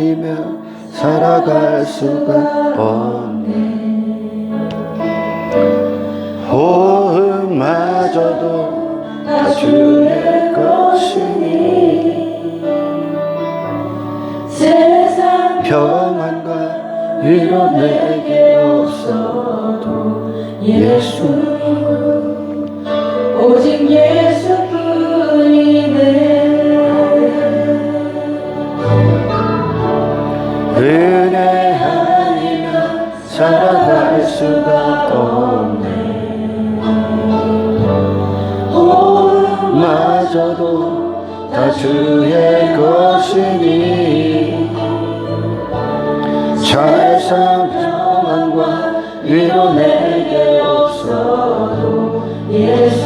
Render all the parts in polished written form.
아니면 살아갈 수가 없네. 호흡마저도 다 주의 것이니 세상 평안과 위로 내게 없어도 예수 오직 예수뿐이네. 은혜 아니면 살아갈 수가 없네. 마저도 다 주의 것이니 세상 평안과 위로 내게 없어도 예수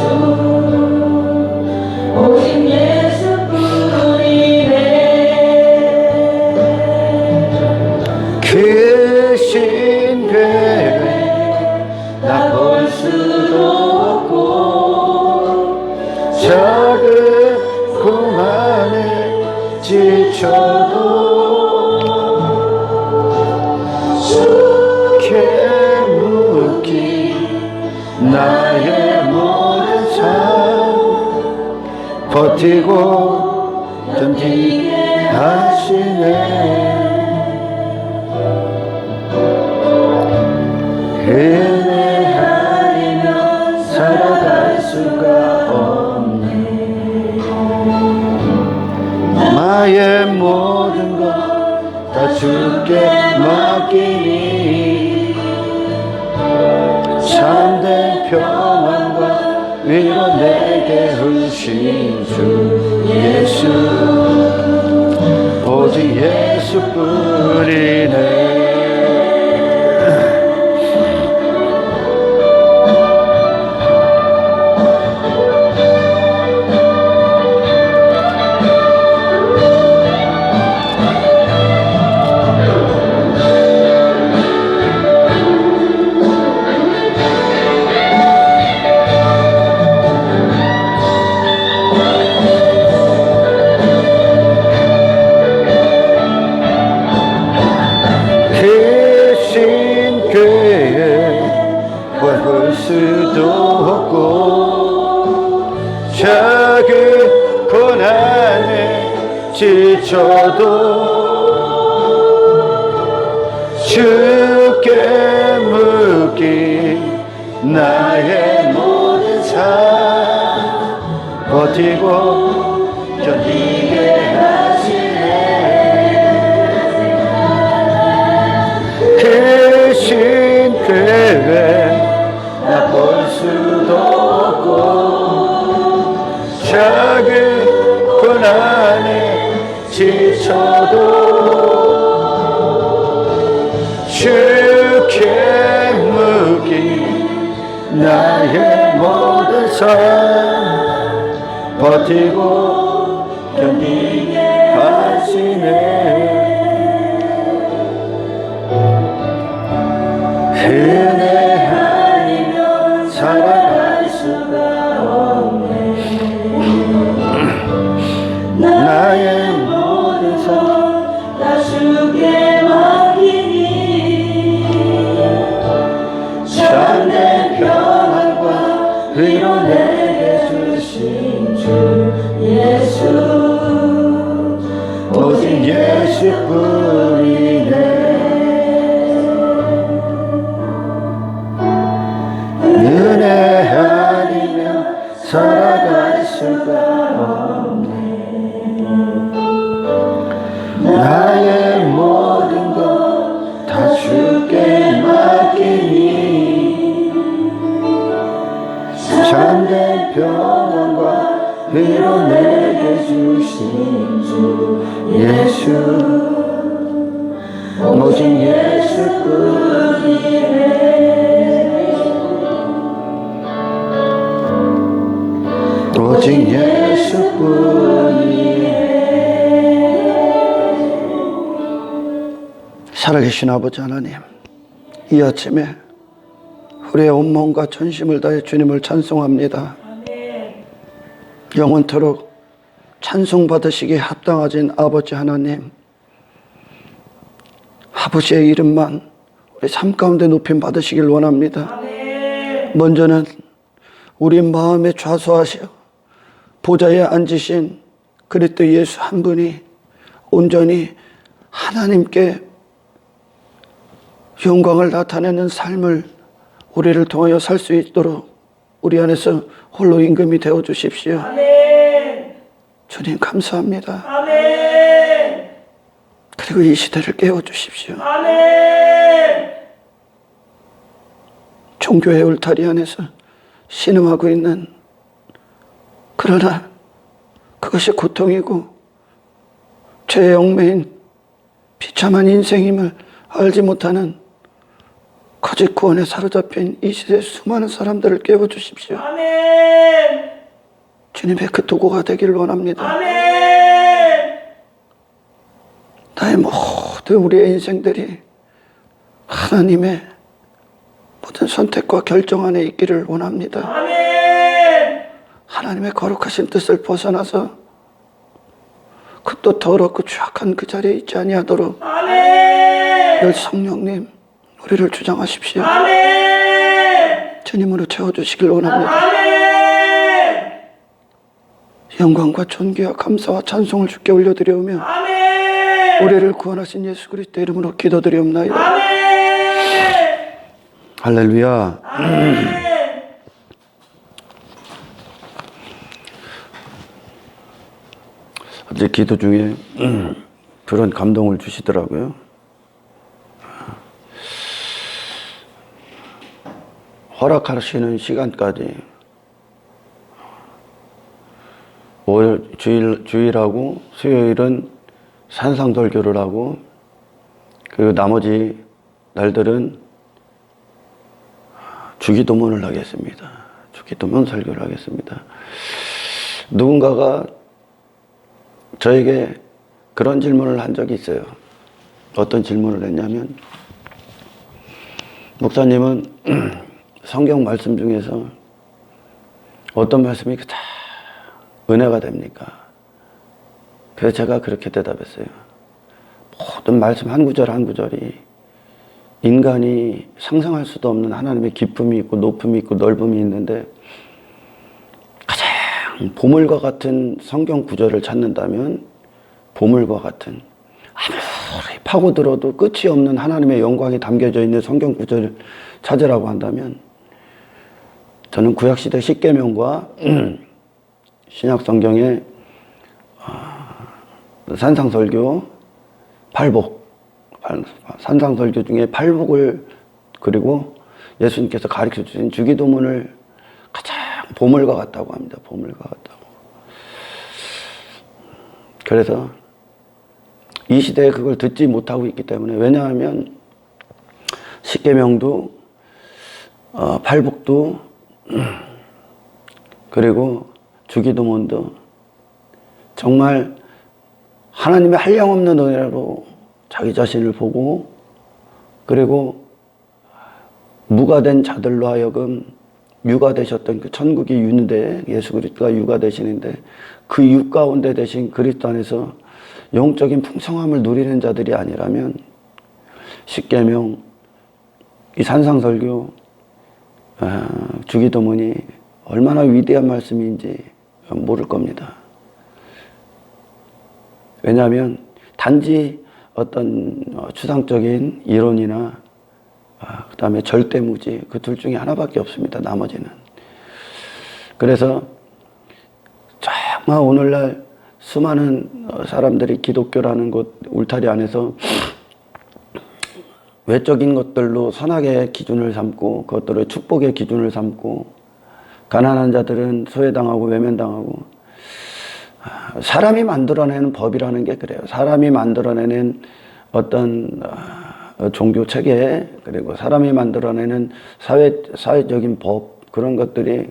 오직 예수뿐이네. 크신 계획 나 볼 수도 없고 작은 고난에 지쳐도 주께 묻기 나의 모든 삶 버티고 견디게 하시네. 은혜 아니면 살아갈 수가 없네. 나의 모든 것 다 주께 맡기니 참된 평안과 위로 내게 주신 주 예수 오직 예수뿐이네. 수도 없고 작은 고난에 지쳐도 주께 묻기 나의 모든 삶 버티고 견디게 하시네. 크신 계획 나 볼 수도 없고 작은 고난에 지쳐도 주께 묻기 나의 모든 삶 버티고 견디게 하시네. 은혜 아니면 살아갈 수가 없네. 나의 모든 삶 다 주께 맡기니 참된 평안과 위로 내게 주신 주 예수 오직 예수뿐이네. 은혜 아니면 살아갈 수가 없네. 나의 모든 것 다 주께 맡기니 참된 평안과 위로 내게 주신 주 예수 오직 예수뿐이네. 오직 예수뿐이네. 살아계신 아버지 하나님, 이 아침에 우리의 온몸과 전심을 다해 주님을 찬송합니다. 영원토록 찬송받으시기에 합당하신 아버지 하나님, 아버지의 이름만 우리 삶 가운데 높임 받으시길 원합니다. 아멘. 먼저는 우리 마음에 좌수하시어 보좌에 앉으신 그리스도 예수 한 분이 온전히 하나님께 영광을 나타내는 삶을 우리를 통하여 살 수 있도록 우리 안에서 홀로 임금이 되어 주십시오. 아멘. 주님 감사합니다. 아멘. 그리고 이 시대를 깨워 주십시오. 아멘. 종교의 울타리 안에서 신음하고 있는, 그러나 그것이 고통이고 죄의 얽매인 비참한 인생임을 알지 못하는 거짓 구원에 사로잡힌 이 시대의 수많은 사람들을 깨워 주십시오. 아멘. 주님의 그 도구가 되기를 원합니다. 아멘. 나의 모든 우리의 인생들이 하나님의 모든 선택과 결정 안에 있기를 원합니다. 아멘. 하나님의 거룩하신 뜻을 벗어나서 그 또 더럽고 추악한 그 자리에 있지 아니하도록 아멘. 늘 성령님 우리를 주장하십시오. 아멘. 주님으로 채워주시길 원합니다. 아멘. 영광과 존귀와 감사와 찬송을 주께 올려드려오며 아멘. 우리를 구원하신 예수 그리스도 이름으로 기도드리옵나이다. 아멘. 할렐루야. 아멘. 어제 기도 중에 그런 감동을 주시더라고요. 허락하시는 시간까지 월 주일하고 수요일은 산상설교를 하고, 그리고 나머지 날들은 주기도문을 하겠습니다. 주기도문 설교를 하겠습니다. 누군가가 저에게 그런 질문을 한 적이 있어요. 어떤 질문을 했냐면, 목사님은 성경 말씀 중에서 어떤 말씀이 가장 은혜가 됩니까? 그래서 제가 그렇게 대답했어요. 모든 말씀 한 구절 한 구절이 인간이 상상할 수도 없는 하나님의 기쁨이 있고 높음이 있고 넓음이 있는데, 가장 보물과 같은 성경 구절을 찾는다면 보물과 같은, 아무리 파고들어도 끝이 없는 하나님의 영광이 담겨져 있는 성경 구절을 찾으라고 한다면, 저는 구약시대 십계명과 신약성경의 산상설교, 팔복, 산상설교 중에 팔복을, 그리고 예수님께서 가르쳐 주신 주기도문을 가장 보물과 같다고 합니다. 보물과 같다고. 그래서 이 시대에 그걸 듣지 못하고 있기 때문에, 왜냐하면 십계명도 팔복도 그리고 주기도문도 정말 하나님의 한량없는 은혜로 자기 자신을 보고, 그리고 무가 된 자들로 하여금 유가 되셨던 그 천국의 유인데 예수 그리스도가 유가 되시는데, 그 유 가운데 되신 그리스도 안에서 영적인 풍성함을 누리는 자들이 아니라면 십계명, 이 산상설교, 주기도문이 얼마나 위대한 말씀인지 모를 겁니다. 왜냐하면 단지 어떤 추상적인 이론이나 그 다음에 절대무지, 그 둘 중에 하나밖에 없습니다. 나머지는. 그래서 정말 오늘날 수많은 사람들이 기독교라는 곳 울타리 안에서 외적인 것들로 선악의 기준을 삼고, 그것들을 축복의 기준을 삼고, 가난한 자들은 소외당하고 외면당하고, 사람이 만들어내는 법이라는 게 그래요. 사람이 만들어내는 어떤 종교 체계, 그리고 사람이 만들어내는 사회적인 법, 그런 것들이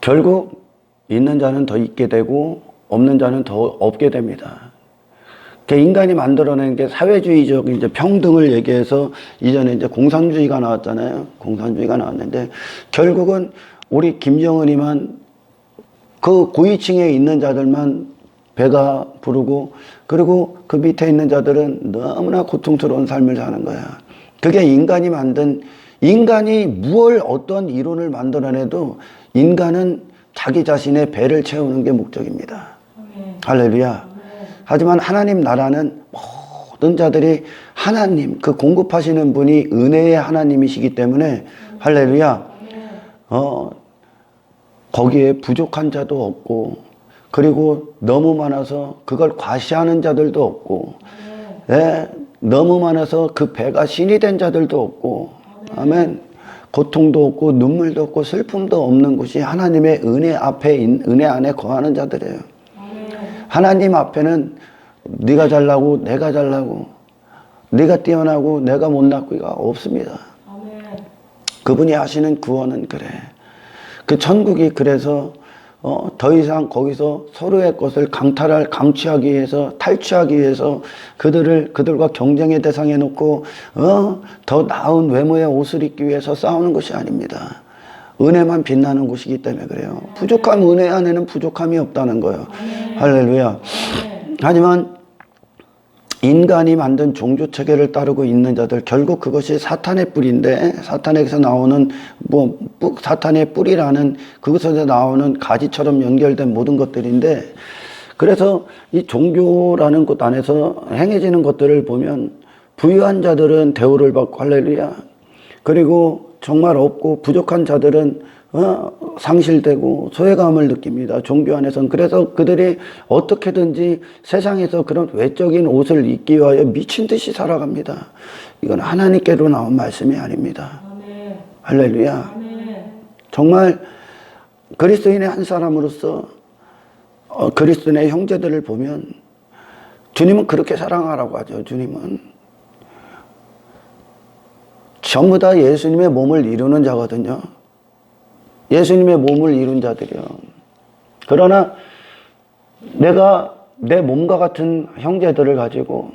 결국 있는 자는 더 있게 되고 없는 자는 더 없게 됩니다. 인간이 만들어낸 게 사회주의적 이제 평등을 얘기해서 이전에 이제 공산주의가 나왔잖아요. 공산주의가 나왔는데, 결국은 우리 김정은이만 그 고위층에 있는 자들만 배가 부르고, 그리고 그 밑에 있는 자들은 너무나 고통스러운 삶을 사는 거야. 그게 인간이 만든, 인간이 무얼 어떤 이론을 만들어내도 인간은 자기 자신의 배를 채우는 게 목적입니다. 할렐루야. 하지만 하나님 나라는 모든 자들이 하나님, 그 공급하시는 분이 은혜의 하나님이시기 때문에, 할렐루야. 거기에 부족한 자도 없고, 그리고 너무 많아서 그걸 과시하는 자들도 없고, 예, 너무 많아서 그 배가 신이 된 자들도 없고, 아멘. 고통도 없고 눈물도 없고 슬픔도 없는 곳이 하나님의 은혜 앞에, 은혜 안에 거하는 자들이에요. 하나님 앞에는 네가 잘나고 내가 잘나고 네가 뛰어나고 내가 못나고가 없습니다. 그분이 하시는 구원은 그래. 그 천국이 그래서 더 이상 거기서 서로의 것을 강취하기 위해서, 탈취하기 위해서 그들과 경쟁의 대상에 놓고 더 나은 외모의 옷을 입기 위해서 싸우는 것이 아닙니다. 은혜만 빛나는 곳이기 때문에 그래요. 부족함, 은혜 안에는 부족함이 없다는 거예요. 할렐루야. 하지만 인간이 만든 종교체계를 따르고 있는 자들, 결국 그것이 사탄의 뿌리인데, 사탄에게서 나오는 사탄의 뿌리라는, 그것에서 나오는 가지처럼 연결된 모든 것들인데, 그래서 이 종교라는 곳 안에서 행해지는 것들을 보면 부유한 자들은 대우를 받고, 할렐루야. 그리고 정말 없고 부족한 자들은 상실되고 소외감을 느낍니다. 종교 안에서는. 그래서 그들이 어떻게든지 세상에서 그런 외적인 옷을 입기 위하여 미친 듯이 살아갑니다. 이건 하나님께로 나온 말씀이 아닙니다. 아멘. 할렐루야. 아멘. 정말 그리스도인의 한 사람으로서 그리스도인의 형제들을 보면 주님은 그렇게 사랑하라고 하죠. 주님은 전부 다 예수님의 몸을 이루는 자거든요. 예수님의 몸을 이룬 자들이요. 그러나 내가 내 몸과 같은 형제들을 가지고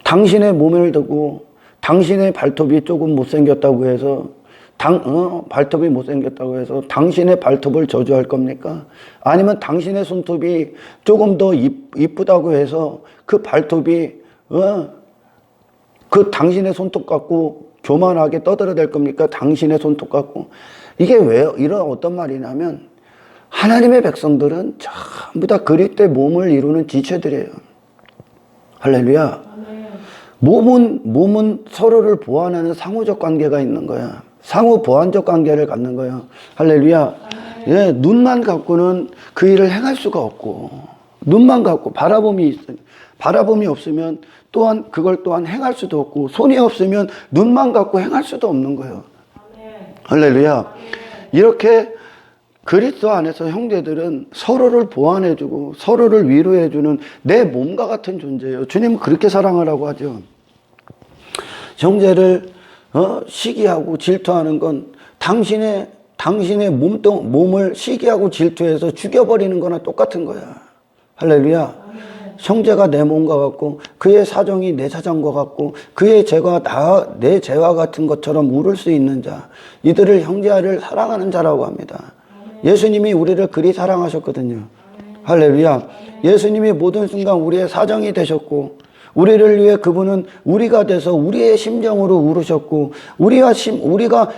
당신의 몸을 두고 당신의 발톱이 조금 못생겼다고 해서 발톱이 못생겼다고 해서 당신의 발톱을 저주할 겁니까? 아니면 당신의 손톱이 조금 더 이쁘다고 해서 그 발톱이 그 당신의 손톱 갖고 교만하게 떠들어댈 겁니까? 당신의 손톱 갖고. 이게 왜 이런 어떤 말이냐면 하나님의 백성들은 전부 다 그리스도의 몸을 이루는 지체들이에요. 할렐루야. 몸은 서로를 보완하는 상호적 관계가 있는 거야. 상호 보완적 관계를 갖는 거야. 할렐루야. 예, 눈만 갖고는 그 일을 행할 수가 없고, 눈만 갖고 바라봄이 없으면 또한 그걸 또한 행할 수도 없고, 손이 없으면 눈만 갖고 행할 수도 없는 거예요. 할렐루야. 이렇게 그리스도 안에서 형제들은 서로를 보완해주고 서로를 위로해주는 내 몸과 같은 존재예요. 주님은 그렇게 사랑하라고 하죠. 형제를 시기하고 질투하는 건 당신의 몸을 시기하고 질투해서 죽여버리는 거나 똑같은 거야. 할렐루야. 형제가 내 몸과 같고 그의 사정이 내 사정과 같고 그의 죄가 내 죄와 같은 것처럼 울을 수 있는 자, 이들을 형제를 사랑하는 자라고 합니다. 예수님이 우리를 그리 사랑하셨거든요. 할렐루야. 예수님이 모든 순간 우리의 사정이 되셨고, 우리를 위해 그분은 우리가 돼서 우리의 심정으로 울으셨고, 우리가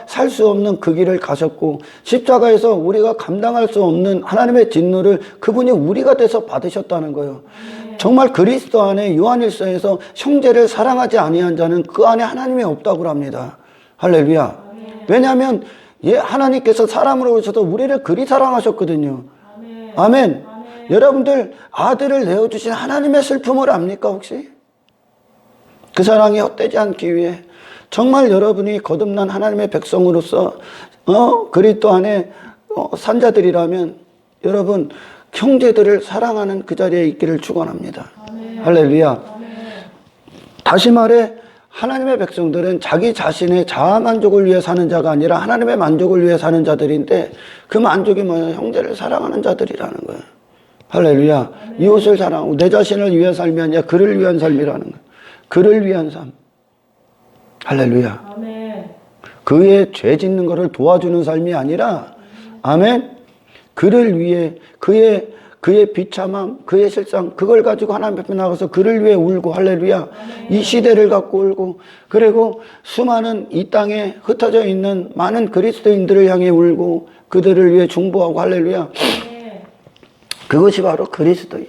살 수 없는 그 길을 가셨고, 십자가에서 우리가 감당할 수 없는 하나님의 진노를 그분이 우리가 돼서 받으셨다는 거예요. 정말 그리스도 안에 요한일서에서 형제를 사랑하지 아니한 자는 그 안에 하나님이 없다고 합니다. 할렐루야. 왜냐하면 하나님께서 사람으로 오셔서 우리를 그리 사랑하셨거든요. 아멘. 여러분들 아들을 내어주신 하나님의 슬픔을 압니까 혹시? 그 사랑이 헛되지 않기 위해 정말 여러분이 거듭난 하나님의 백성으로서 그리스도 안에 산자들이라면 여러분 형제들을 사랑하는 그 자리에 있기를 축원합니다. 할렐루야. 다시 말해 하나님의 백성들은 자기 자신의 자아 만족을 위해 사는 자가 아니라 하나님의 만족을 위해 사는 자들인데, 그 만족이 뭐예요? 형제를 사랑하는 자들이라는 거예요. 할렐루야. 이웃을 사랑하고 내 자신을 위한 삶이 아니라 그를 위한 삶이라는 거예요. 그를 위한 삶. 할렐루야. 그의 죄 짓는 것을 도와주는 삶이 아니라, 아멘. 그를 위해 그의 비참함, 그의 실상, 그걸 가지고 하나님 앞에 나가서 그를 위해 울고 할렐루야. 이 시대를 갖고 울고, 그리고 수많은 이 땅에 흩어져 있는 많은 그리스도인들을 향해 울고 그들을 위해 중보하고 할렐루야. 그것이 바로 그리스도예요.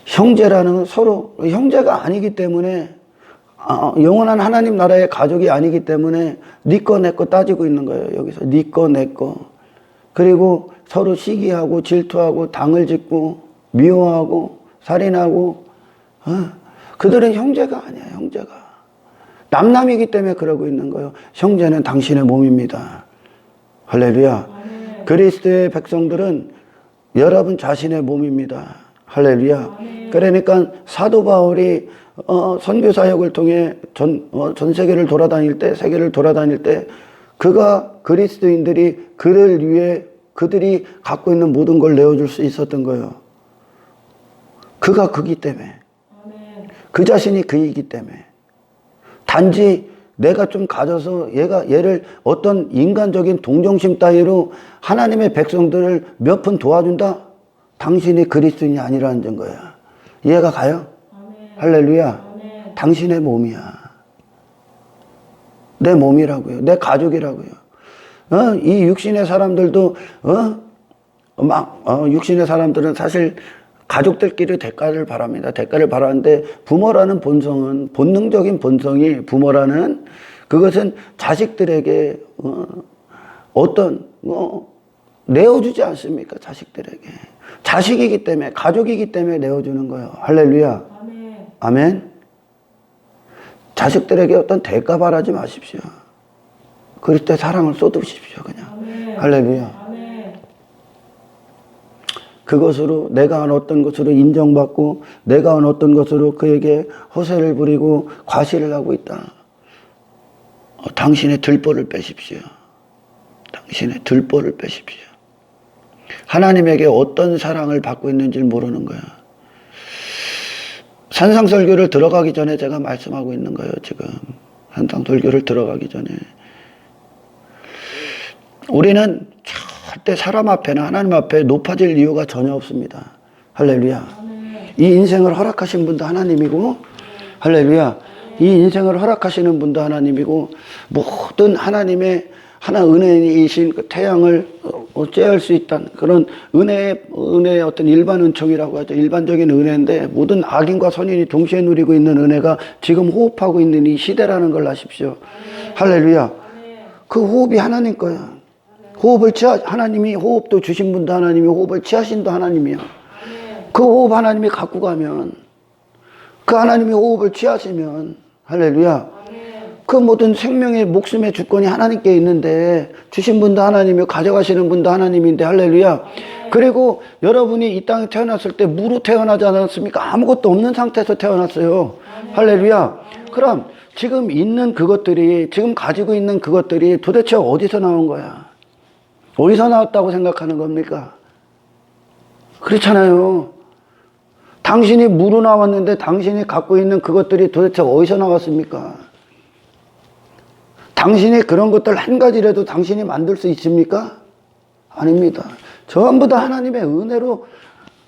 형제라는 서로 형제가 아니기 때문에 영원한 하나님 나라의 가족이 아니기 때문에 네 거 내 거 따지고 있는 거예요. 여기서 네 거 내 거. 그리고 서로 시기하고 질투하고 당을 짓고 미워하고 살인하고 그들은 형제가 아니야. 형제가 남남이기 때문에 그러고 있는 거예요. 형제는 당신의 몸입니다. 할렐루야. 그리스도의 백성들은 여러분 자신의 몸입니다. 할렐루야. 그러니까 사도 바울이 선교 사역을 통해 전 세계를 돌아다닐 때, 세계를 돌아다닐 때 그가 그리스도인들이 그를 위해 그들이 갖고 있는 모든 걸 내어줄 수 있었던 거예요. 그가 그기 때문에. 그 자신이 그이기 때문에. 단지 내가 좀 가져서 얘를 어떤 인간적인 동정심 따위로 하나님의 백성들을 몇 푼 도와준다? 당신이 그리스도인이 아니라는 점 거야. 이해가 가요? 할렐루야. 당신의 몸이야. 내 몸이라고요. 내 가족이라고요. 이 육신의 사람들도 육신의 사람들은 사실 가족들끼리 대가를 바랍니다. 대가를 바라는데 부모라는 본성은 본능적인 본성이 부모라는 그것은 자식들에게 어떤 내어주지 않습니까? 자식들에게. 자식이기 때문에 가족이기 때문에 내어주는 거예요. 할렐루야. 아멘. 자식들에게 어떤 대가 바라지 마십시오. 그럴 때 사랑을 쏟으십시오. 그냥. 할렐루야. 그것으로 내가 한 어떤 것으로 인정받고 내가 한 어떤 것으로 그에게 허세를 부리고 과시를 하고 있다. 당신의 들보를 빼십시오. 당신의 들보를 빼십시오. 하나님에게 어떤 사랑을 받고 있는지를 모르는 거야. 산상설교를 들어가기 전에 제가 말씀하고 있는 거예요. 지금 산상설교를 들어가기 전에 우리는 절대 사람 앞에나 하나님 앞에 높아질 이유가 전혀 없습니다. 할렐루야. 이 인생을 허락하신 분도 하나님이고 할렐루야. 이 인생을 허락하시는 분도 하나님이고 모든 하나님의 하나 은혜이신 그 태양을 쬐할 수 있다는 그런 은혜의 어떤 일반 은총이라고 하죠. 일반적인 은혜인데 모든 악인과 선인이 동시에 누리고 있는 은혜가 지금 호흡하고 있는 이 시대라는 걸 아십시오. 할렐루야. 그 호흡이 하나님 거야. 호흡을 하나님이 호흡도 주신 분도 하나님이 호흡을 취하신도 하나님이야. 그 호흡 하나님이 갖고 가면 그 하나님이 호흡을 취하시면 할렐루야. 그 모든 생명의 목숨의 주권이 하나님께 있는데 주신 분도 하나님이고 가져가시는 분도 하나님인데 할렐루야. 그리고 여러분이 이 땅에 태어났을 때 무로 태어나지 않았습니까? 아무것도 없는 상태에서 태어났어요. 할렐루야. 그럼 지금 있는 그것들이 지금 가지고 있는 그것들이 도대체 어디서 나온 거야? 어디서 나왔다고 생각하는 겁니까? 그렇잖아요. 당신이 무로 나왔는데 당신이 갖고 있는 그것들이 도대체 어디서 나왔습니까? 당신이 그런 것들 한 가지라도 당신이 만들 수 있습니까? 아닙니다. 전부 다 하나님의 은혜로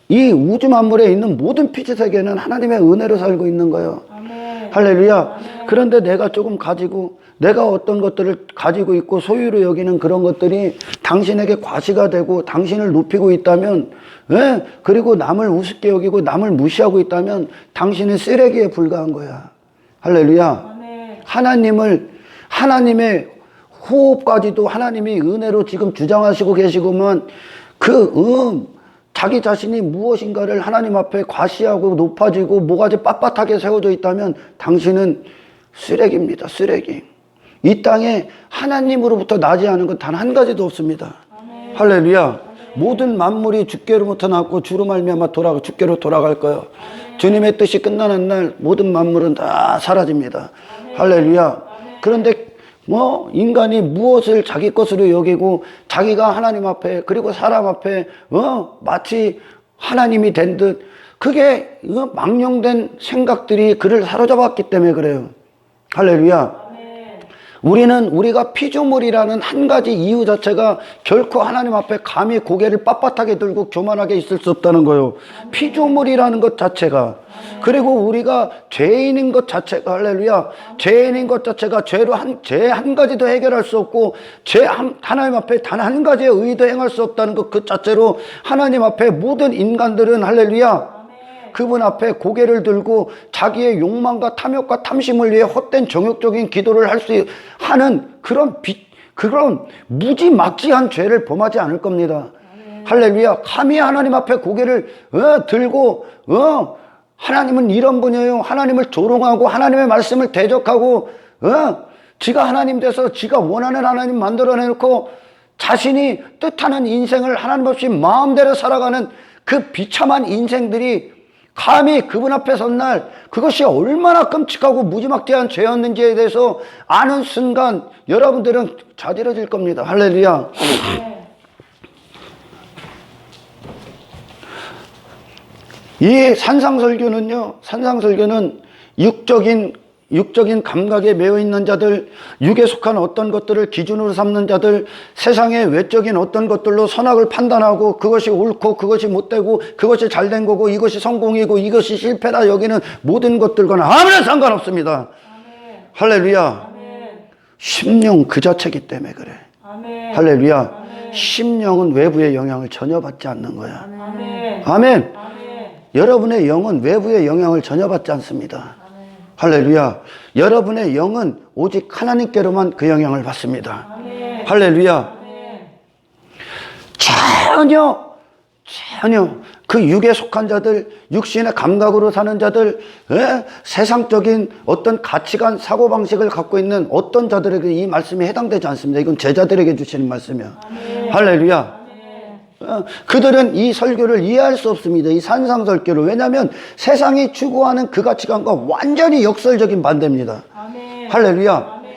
이 우주 만물에 있는 모든 피지세계는 하나님의 은혜로 살고 있는 거예요. 아멘. 할렐루야. 아멘. 그런데 내가 조금 가지고 내가 어떤 것들을 가지고 있고 소유로 여기는 그런 것들이 당신에게 과시가 되고 당신을 높이고 있다면 그리고 남을 우습게 여기고 남을 무시하고 있다면 당신은 쓰레기에 불과한 거야. 할렐루야. 아멘. 하나님의 호흡까지도 하나님이 은혜로 지금 주장하시고 계시고만 자기 자신이 무엇인가를 하나님 앞에 과시하고 높아지고 모가지 빳빳하게 세워져 있다면 당신은 쓰레기입니다. 쓰레기. 이 땅에 하나님으로부터 나지 않은 건 단 한 가지도 없습니다. 아멘. 할렐루야. 아멘. 모든 만물이 주께로부터 났고 주로 말미암아 주께로 돌아갈 거예요. 아멘. 주님의 뜻이 끝나는 날 모든 만물은 다 사라집니다. 아멘. 할렐루야. 아멘. 그런데 인간이 무엇을 자기 것으로 여기고 자기가 하나님 앞에 그리고 사람 앞에 마치 하나님이 된 듯 그게 망령된 생각들이 그를 사로잡았기 때문에 그래요. 할렐루야. 우리가 피조물이라는 한 가지 이유 자체가 결코 하나님 앞에 감히 고개를 빳빳하게 들고 교만하게 있을 수 없다는 거예요. 피조물이라는 것 자체가. 그리고 우리가 죄인인 것 자체가, 할렐루야, 죄인인 것 자체가 죄 한 가지도 해결할 수 없고 하나님 앞에 단 한 가지의 의도 행할 수 없다는 것 그 자체로 하나님 앞에 모든 인간들은, 할렐루야, 그분 앞에 고개를 들고 자기의 욕망과 탐욕과 탐심을 위해 헛된 정욕적인 기도를 할 수 하는 그런 무지막지한 죄를 범하지 않을 겁니다. 할렐루야. 감히 하나님 앞에 고개를 들고 하나님은 이런 분이에요, 하나님을 조롱하고 하나님의 말씀을 대적하고 지가 하나님 돼서 지가 원하는 하나님 만들어내놓고 자신이 뜻하는 인생을 하나님 없이 마음대로 살아가는 그 비참한 인생들이 감히 그분 앞에 선 날 그것이 얼마나 끔찍하고 무지막지한 죄였는지에 대해서 아는 순간 여러분들은 자지러질 겁니다. 할렐루야. 이 산상설교는 육적인 감각에 매여 있는 자들, 육에 속한 어떤 것들을 기준으로 삼는 자들, 세상의 외적인 어떤 것들로 선악을 판단하고 그것이 옳고 그것이 못되고 그것이 잘된 거고 이것이 성공이고 이것이 실패다 여기는 모든 것들과는 아무런 상관없습니다. 아멘. 할렐루야. 아멘. 심령 그 자체이기 때문에 그래. 아멘. 할렐루야. 아멘. 심령은 외부의 영향을 전혀 받지 않는 거야. 아멘. 아멘. 아멘. 여러분의 영은 외부의 영향을 전혀 받지 않습니다. 할렐루야. 여러분의 영은 오직 하나님께로만 그 영향을 받습니다. 아멘. 할렐루야. 아멘. 전혀 그 육에 속한 자들, 육신의 감각으로 사는 자들, 세상적인 어떤 가치관, 사고방식을 갖고 있는 어떤 자들에게 이 말씀이 해당되지 않습니다. 이건 제자들에게 주시는 말씀이야. 아멘. 할렐루야. 그들은 이 설교를 이해할 수 없습니다. 이 산상설교를. 왜냐하면 세상이 추구하는 그 가치관과 완전히 역설적인 반대입니다. 아멘. 할렐루야. 아멘.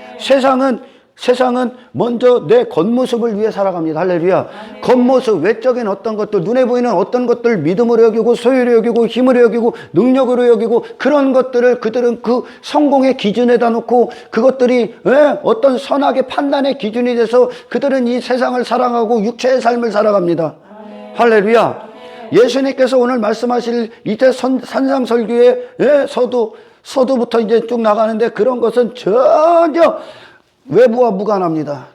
세상은 먼저 내 겉모습을 위해 살아갑니다. 할렐루야. 아멘. 겉모습, 외적인 어떤 것들, 눈에 보이는 어떤 것들 믿음으로 여기고 소유로 여기고 힘으로 여기고 능력으로 여기고 그런 것들을 그들은 그 성공의 기준에다 놓고 그것들이 어떤 선악의 판단의 기준이 돼서 그들은 이 세상을 사랑하고 육체의 삶을 살아갑니다. 아멘. 할렐루야. 아멘. 예수님께서 오늘 말씀하실 이때 산상설교의 서두부터 이제 쭉 나가는데 그런 것은 전혀 외부와 무관합니다.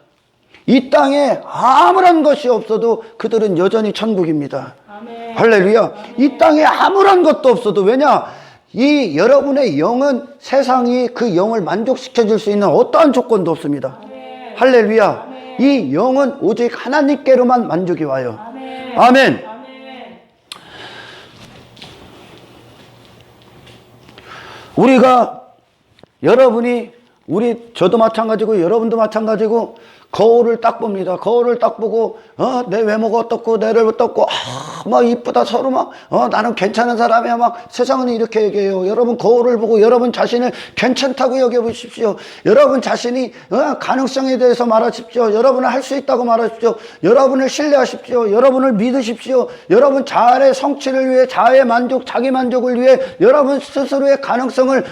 이 땅에 아무런 것이 없어도 그들은 여전히 천국입니다. 아멘. 할렐루야. 아멘. 이 땅에 아무런 것도 없어도, 왜냐? 이 여러분의 영은 세상이 그 영을 만족시켜 줄 수 있는 어떠한 조건도 없습니다. 아멘. 할렐루야. 아멘. 이 영은 오직 하나님께로만 만족이 와요. 아멘. 아멘. 아멘. 저도 마찬가지고 여러분도 마찬가지고 거울을 딱 봅니다. 거울을 딱 보고 내 외모가 어떻고 내를 어떻고 막 이쁘다 서로 막 나는 괜찮은 사람이야 막 세상은 이렇게 얘기해요. 여러분 거울을 보고 여러분 자신을 괜찮다고 여겨보십시오. 여러분 자신이 가능성에 대해서 말하십시오. 여러분은 할 수 있다고 말하십시오. 여러분을 신뢰하십시오. 여러분을 믿으십시오. 여러분 자아의 성취를 위해 자아의 만족, 자기 만족을 위해 여러분 스스로의 가능성을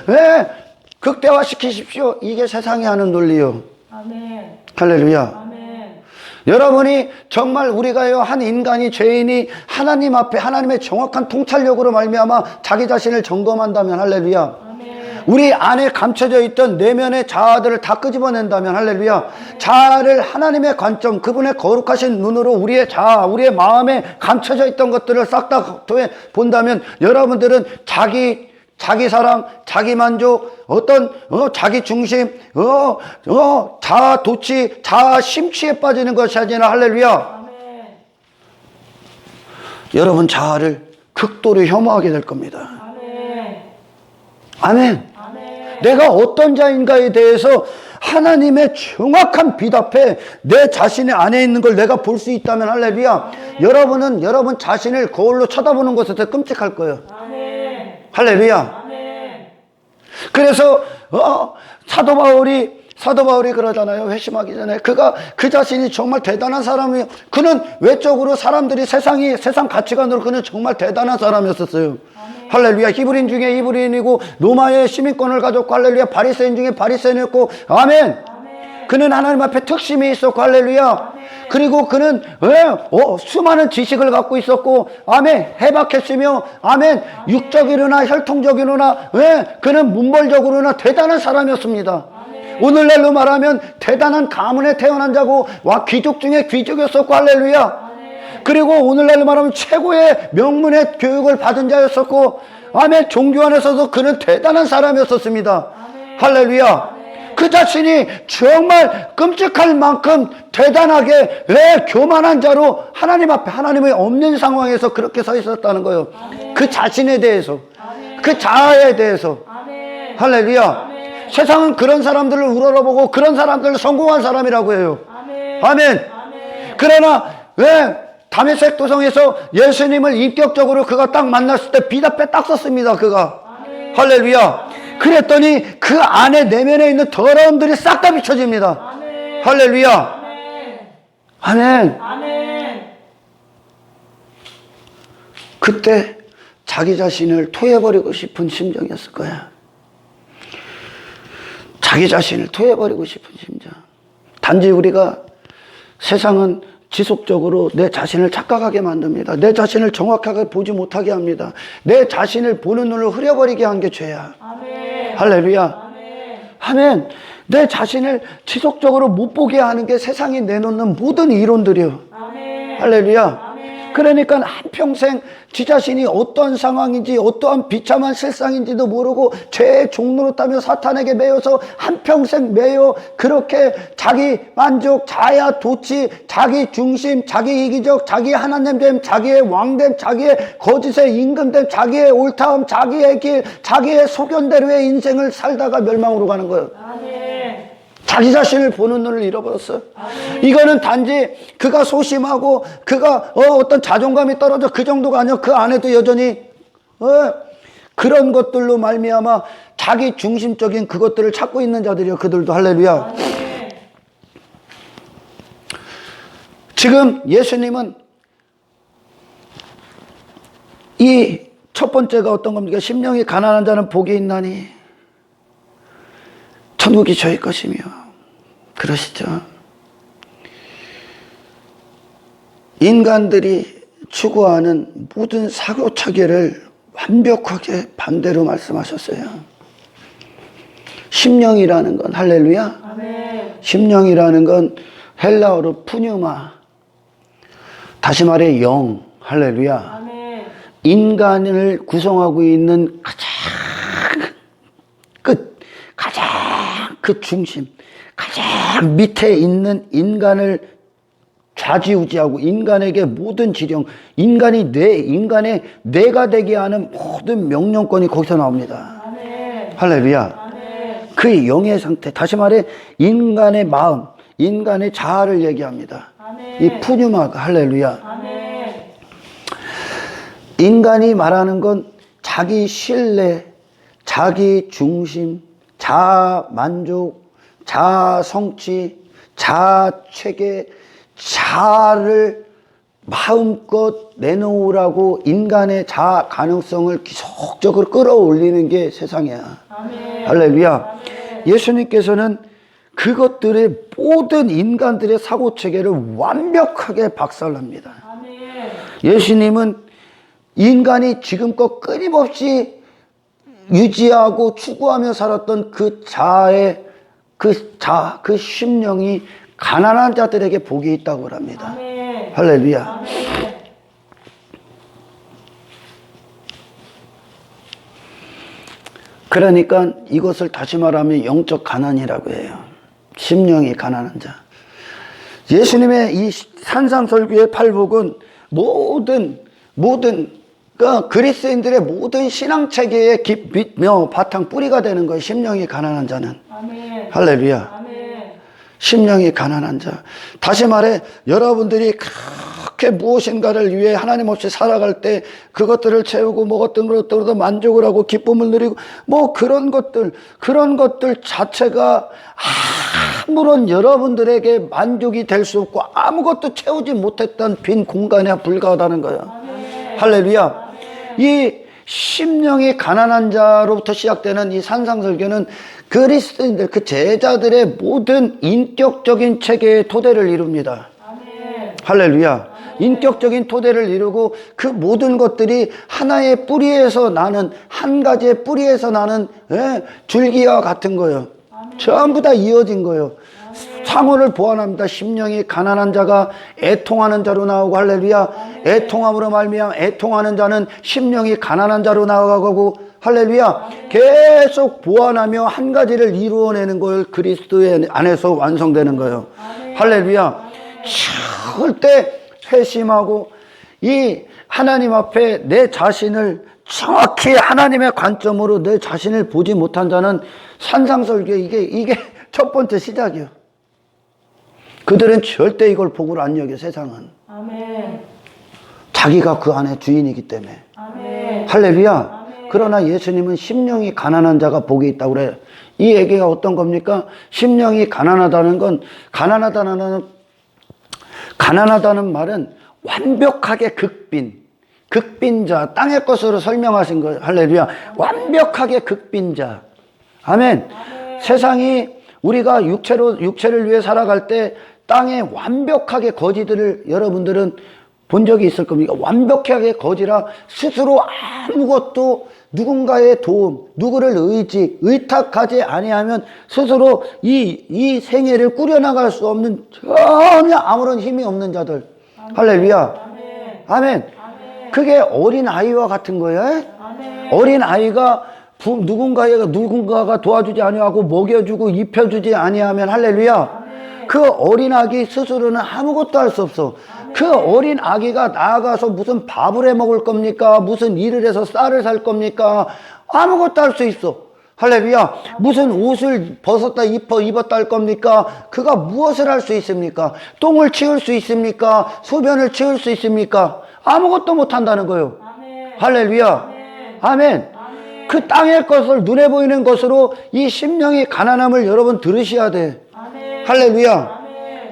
극대화시키십시오. 이게 세상이 하는 논리요. 아멘. 할렐루야. 아멘. 여러분이 정말 우리가요, 한 인간이, 죄인이 하나님 앞에 하나님의 정확한 통찰력으로 말미암아 자기 자신을 점검한다면, 할렐루야. 아멘. 우리 안에 감춰져 있던 내면의 자아들을 다 끄집어낸다면, 할렐루야. 아멘. 자아를 하나님의 관점, 그분의 거룩하신 눈으로 우리의 자아, 우리의 마음에 감춰져 있던 것들을 싹 다 본다면 여러분들은 자기 사랑, 자기 만족, 자기 중심, 자아 도취, 자아 심취에 빠지는 것이 아니라, 할렐루야. 아멘. 여러분 자아를 극도로 혐오하게 될 겁니다. 아멘. 아멘. 아멘. 내가 어떤 자인가에 대해서 하나님의 정확한 빛 앞에 내 자신의 안에 있는 걸 내가 볼 수 있다면, 할렐루야. 아멘. 여러분은 여러분 자신을 거울로 쳐다보는 것에 더 끔찍할 거예요. 아멘. 할렐루야. 아멘. 그래서 사도 바울이 그러잖아요. 회심하기 전에 그 자신이 정말 대단한 사람이에요. 그는 외적으로 사람들이 세상 가치관으로 그는 정말 대단한 사람이었었어요. 아멘. 할렐루야. 히브리인 중에 히브리인이고 로마의 시민권을 가졌고, 할렐루야. 바리새인 중에 바리새인이었고, 아멘. 아멘. 그는 하나님 앞에 특심이 있었고, 할렐루야. 그리고 그는 수많은 지식을 갖고 있었고, 아멘, 해박했으며, 아멘, 육적이로나 혈통적이로나, 그는 문벌적으로나 대단한 사람이었습니다. 오늘날로 말하면 대단한 가문에 태어난 자고, 귀족 중에 귀족이었었고, 할렐루야. 그리고 오늘날로 말하면 최고의 명문의 교육을 받은 자였었고, 아멘, 종교 안에서도 그는 대단한 사람이었었습니다. 할렐루야. 그 자신이 정말 끔찍할 만큼 대단하게 교만한 자로 하나님 앞에, 하나님의 없는 상황에서 그렇게 서 있었다는 거예요. 그 자신에 대해서, 그 자아에 대해서. 할렐루야. 세상은 그런 사람들을 우러러보고 그런 사람들을 성공한 사람이라고 해요. 아멘. 그러나 다메섹 도성에서 예수님을 인격적으로 그가 딱 만났을 때 비답에 딱 썼습니다. 그가. 할렐루야. 그랬더니 그 안에 내면에 있는 더러움들이 싹 다 비춰집니다. 할렐루야. 아멘. 그때 자기 자신을 토해버리고 싶은 심정이었을 거야. 자기 자신을 토해버리고 싶은 심정. 단지 우리가 세상은 지속적으로 내 자신을 착각하게 만듭니다. 내 자신을 정확하게 보지 못하게 합니다. 내 자신을 보는 눈을 흐려버리게 한 게 죄야. 아멘. 할렐루야. 아멘. 내 자신을 지속적으로 못 보게 하는 게 세상이 내놓는 모든 이론들이요. 아멘. 할렐루야. 그러니까 한평생 지 자신이 어떠한 상황인지, 어떠한 비참한 실상인지도 모르고 죄의 종로로 따며 사탄에게 매여서 한평생 매여 그렇게 자기 만족, 자야 도취, 자기 중심, 자기 이기적, 자기 하나님됨, 자기의 왕됨, 자기의 거짓에 임금됨, 자기의 옳다움, 자기의 길, 자기의 소견대로의 인생을 살다가 멸망으로 가는 거예요. 자기 자신을 보는 눈을 잃어버렸어요. 이거는 단지 그가 소심하고 그가 어떤 자존감이 떨어져 그 정도가 아니라 그 안에도 여전히 그런 것들로 말미암아 자기 중심적인 그것들을 찾고 있는 자들이요. 그들도. 할렐루야. 지금 예수님은 이 첫 번째가 어떤 겁니까? 심령이 가난한 자는 복이 있나니 천국이 저희 것이며. 그러시죠. 인간들이 추구하는 모든 사고 체계를 완벽하게 반대로 말씀하셨어요. 심령이라는 건, 할렐루야. 아멘. 심령이라는 건 헬라어로 푸뉴마, 다시 말해 영, 할렐루야. 아멘. 인간을 구성하고 있는 가장 끝, 가장 그 중심, 가장 밑에 있는 인간을 좌지우지하고 인간에게 모든 지령, 인간의 뇌가 되게 하는 모든 명령권이 거기서 나옵니다. 아멘. 할렐루야. 아멘. 그 영의 상태, 다시 말해 인간의 마음, 인간의 자아를 얘기합니다. 아멘. 이 푸뉴마가. 할렐루야. 아멘. 인간이 말하는 건 자기 신뢰, 자기 중심, 자아 만족, 자아 성취, 자아 체계, 자아를 마음껏 내놓으라고 인간의 자아 가능성을 지속적으로 끌어올리는 게 세상이야. 아멘. 할렐루야. 아멘. 예수님께서는 그것들의 모든 인간들의 사고 체계를 완벽하게 박살납니다. 아멘. 예수님은 인간이 지금껏 끊임없이 유지하고 추구하며 살았던 그 자아의 그 심령이 가난한 자들에게 복이 있다고 합니다. 아멘. 할렐루야. 아멘. 그러니까 이것을 다시 말하면 영적 가난이라고 해요. 심령이 가난한 자. 예수님의 이 산상설교의 팔복은 모든 그리스인들의 모든 신앙체계의 바탕 뿌리가 되는 거예요. 심령이 가난한 자는. 아멘. 할렐루야. 아멘. 심령이 가난한 자. 다시 말해 여러분들이 그렇게 무엇인가를 위해 하나님 없이 살아갈 때 그것들을 채우고 먹었던 것들로도 만족을 하고 기쁨을 누리고 그런 것들 자체가 아무런 여러분들에게 만족이 될 수 없고 아무것도 채우지 못했던 빈 공간에 불과하다는 거예요. 아멘. 할렐루야. 아멘. 이 심령이 가난한 자로부터 시작되는 이 산상설교는 그리스도인들, 그 제자들의 모든 인격적인 체계의 토대를 이룹니다. 아멘. 할렐루야. 인격적인 토대를 이루고 그 모든 것들이 하나의 뿌리에서 나는, 한 가지의 뿌리에서 나는 줄기와 같은 거예요. 전부 다 이어진 거예요. 상호를 보완합니다. 심령이 가난한 자가 애통하는 자로 나오고, 할렐루야. 애통함으로 말미암아 애통하는 자는 심령이 가난한 자로 나아가고, 할렐루야. 계속 보완하며 한 가지를 이루어내는 걸 그리스도의 안에서 완성되는 거예요. 할렐루야. 절대 회심하고 이 하나님 앞에 내 자신을 정확히 하나님의 관점으로 내 자신을 보지 못한 자는 산상설교, 이게 첫 번째 시작이에요. 그들은 절대 이걸 복으로 안 여겨. 세상은 아멘. 자기가 그 안에 주인이기 때문에. 아멘. 할렐루야. 아멘. 그러나 예수님은 심령이 가난한 자가 복이 있다고 그래요. 이 얘기가 어떤 겁니까? 심령이 가난하다는 건, 가난하다는 말은 완벽하게 극빈자, 땅의 것으로 설명하신 거예요. 할렐루야. 완벽하게 극빈자. 아멘. 세상이 우리가 육체를 위해 살아갈 때 땅에 완벽하게 거지들을 여러분들은 본 적이 있을 겁니다. 완벽하게 거지라 스스로 아무것도 누군가의 도움, 누구를 의탁하지 아니하면 스스로 이 생애를 꾸려나갈 수 없는, 전혀 아무런 힘이 없는 자들. 할렐루야. 아멘. 그게 어린 아이와 같은 거예요. 어린 아이가 누군가가 도와주지 아니하고 먹여주고 입혀주지 아니하면, 할렐루야. 그 어린 아기 스스로는 아무것도 할 수 없어. 그 어린 아기가 나아가서 무슨 밥을 해 먹을 겁니까? 무슨 일을 해서 쌀을 살 겁니까? 아무것도 할 수 있어. 할렐루야. 무슨 옷을 벗었다 입었다 할 겁니까? 그가 무엇을 할 수 있습니까? 똥을 치울 수 있습니까? 소변을 치울 수 있습니까? 아무것도 못 한다는 거예요. 할렐루야. 아멘. 그 땅의 것을, 눈에 보이는 것으로 이 심령이 가난함을 여러분 들으셔야 돼. 할렐루야.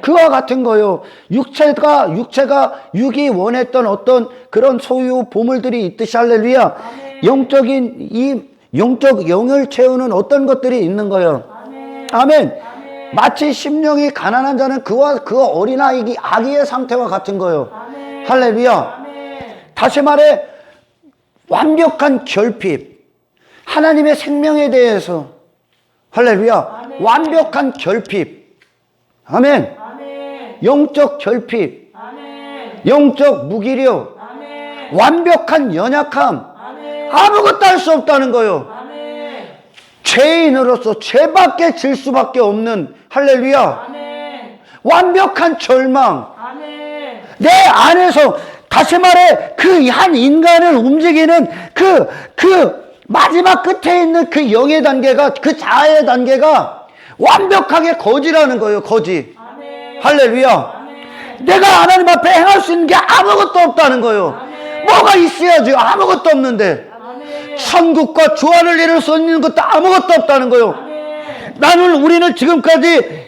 그와 같은 거요. 육체가 육이 원했던 어떤 그런 소유 보물들이 있듯이, 할렐루야. 영적 영을 채우는 어떤 것들이 있는 거예요. 아멘. 마치 심령이 가난한 자는 그와 그 어린 아기의 상태와 같은 거예요. 할렐루야. 다시 말해 완벽한 결핍. 하나님의 생명에 대해서, 할렐루야. 완벽한 결핍. 아멘. 영적 결핍, 영적 무기력, 완벽한 연약함, 아무것도 할 수 없다는 거예요. 죄인으로서 죄밖에 질 수밖에 없는, 할렐루야. 완벽한 절망, 내 안에서, 다시 말해 그 한 인간을 움직이는 그 마지막 끝에 있는 그 영의 단계가, 그 자아의 단계가 완벽하게 거지라는 거예요. 거지. 할렐루야. 내가 하나님 앞에 행할 수 있는 게 아무것도 없다는 거예요. 뭐가 있어야지. 아무것도 없는데. 천국과 조화를 이룰 수 있는 것도 아무것도 없다는 거예요. 우리는 지금까지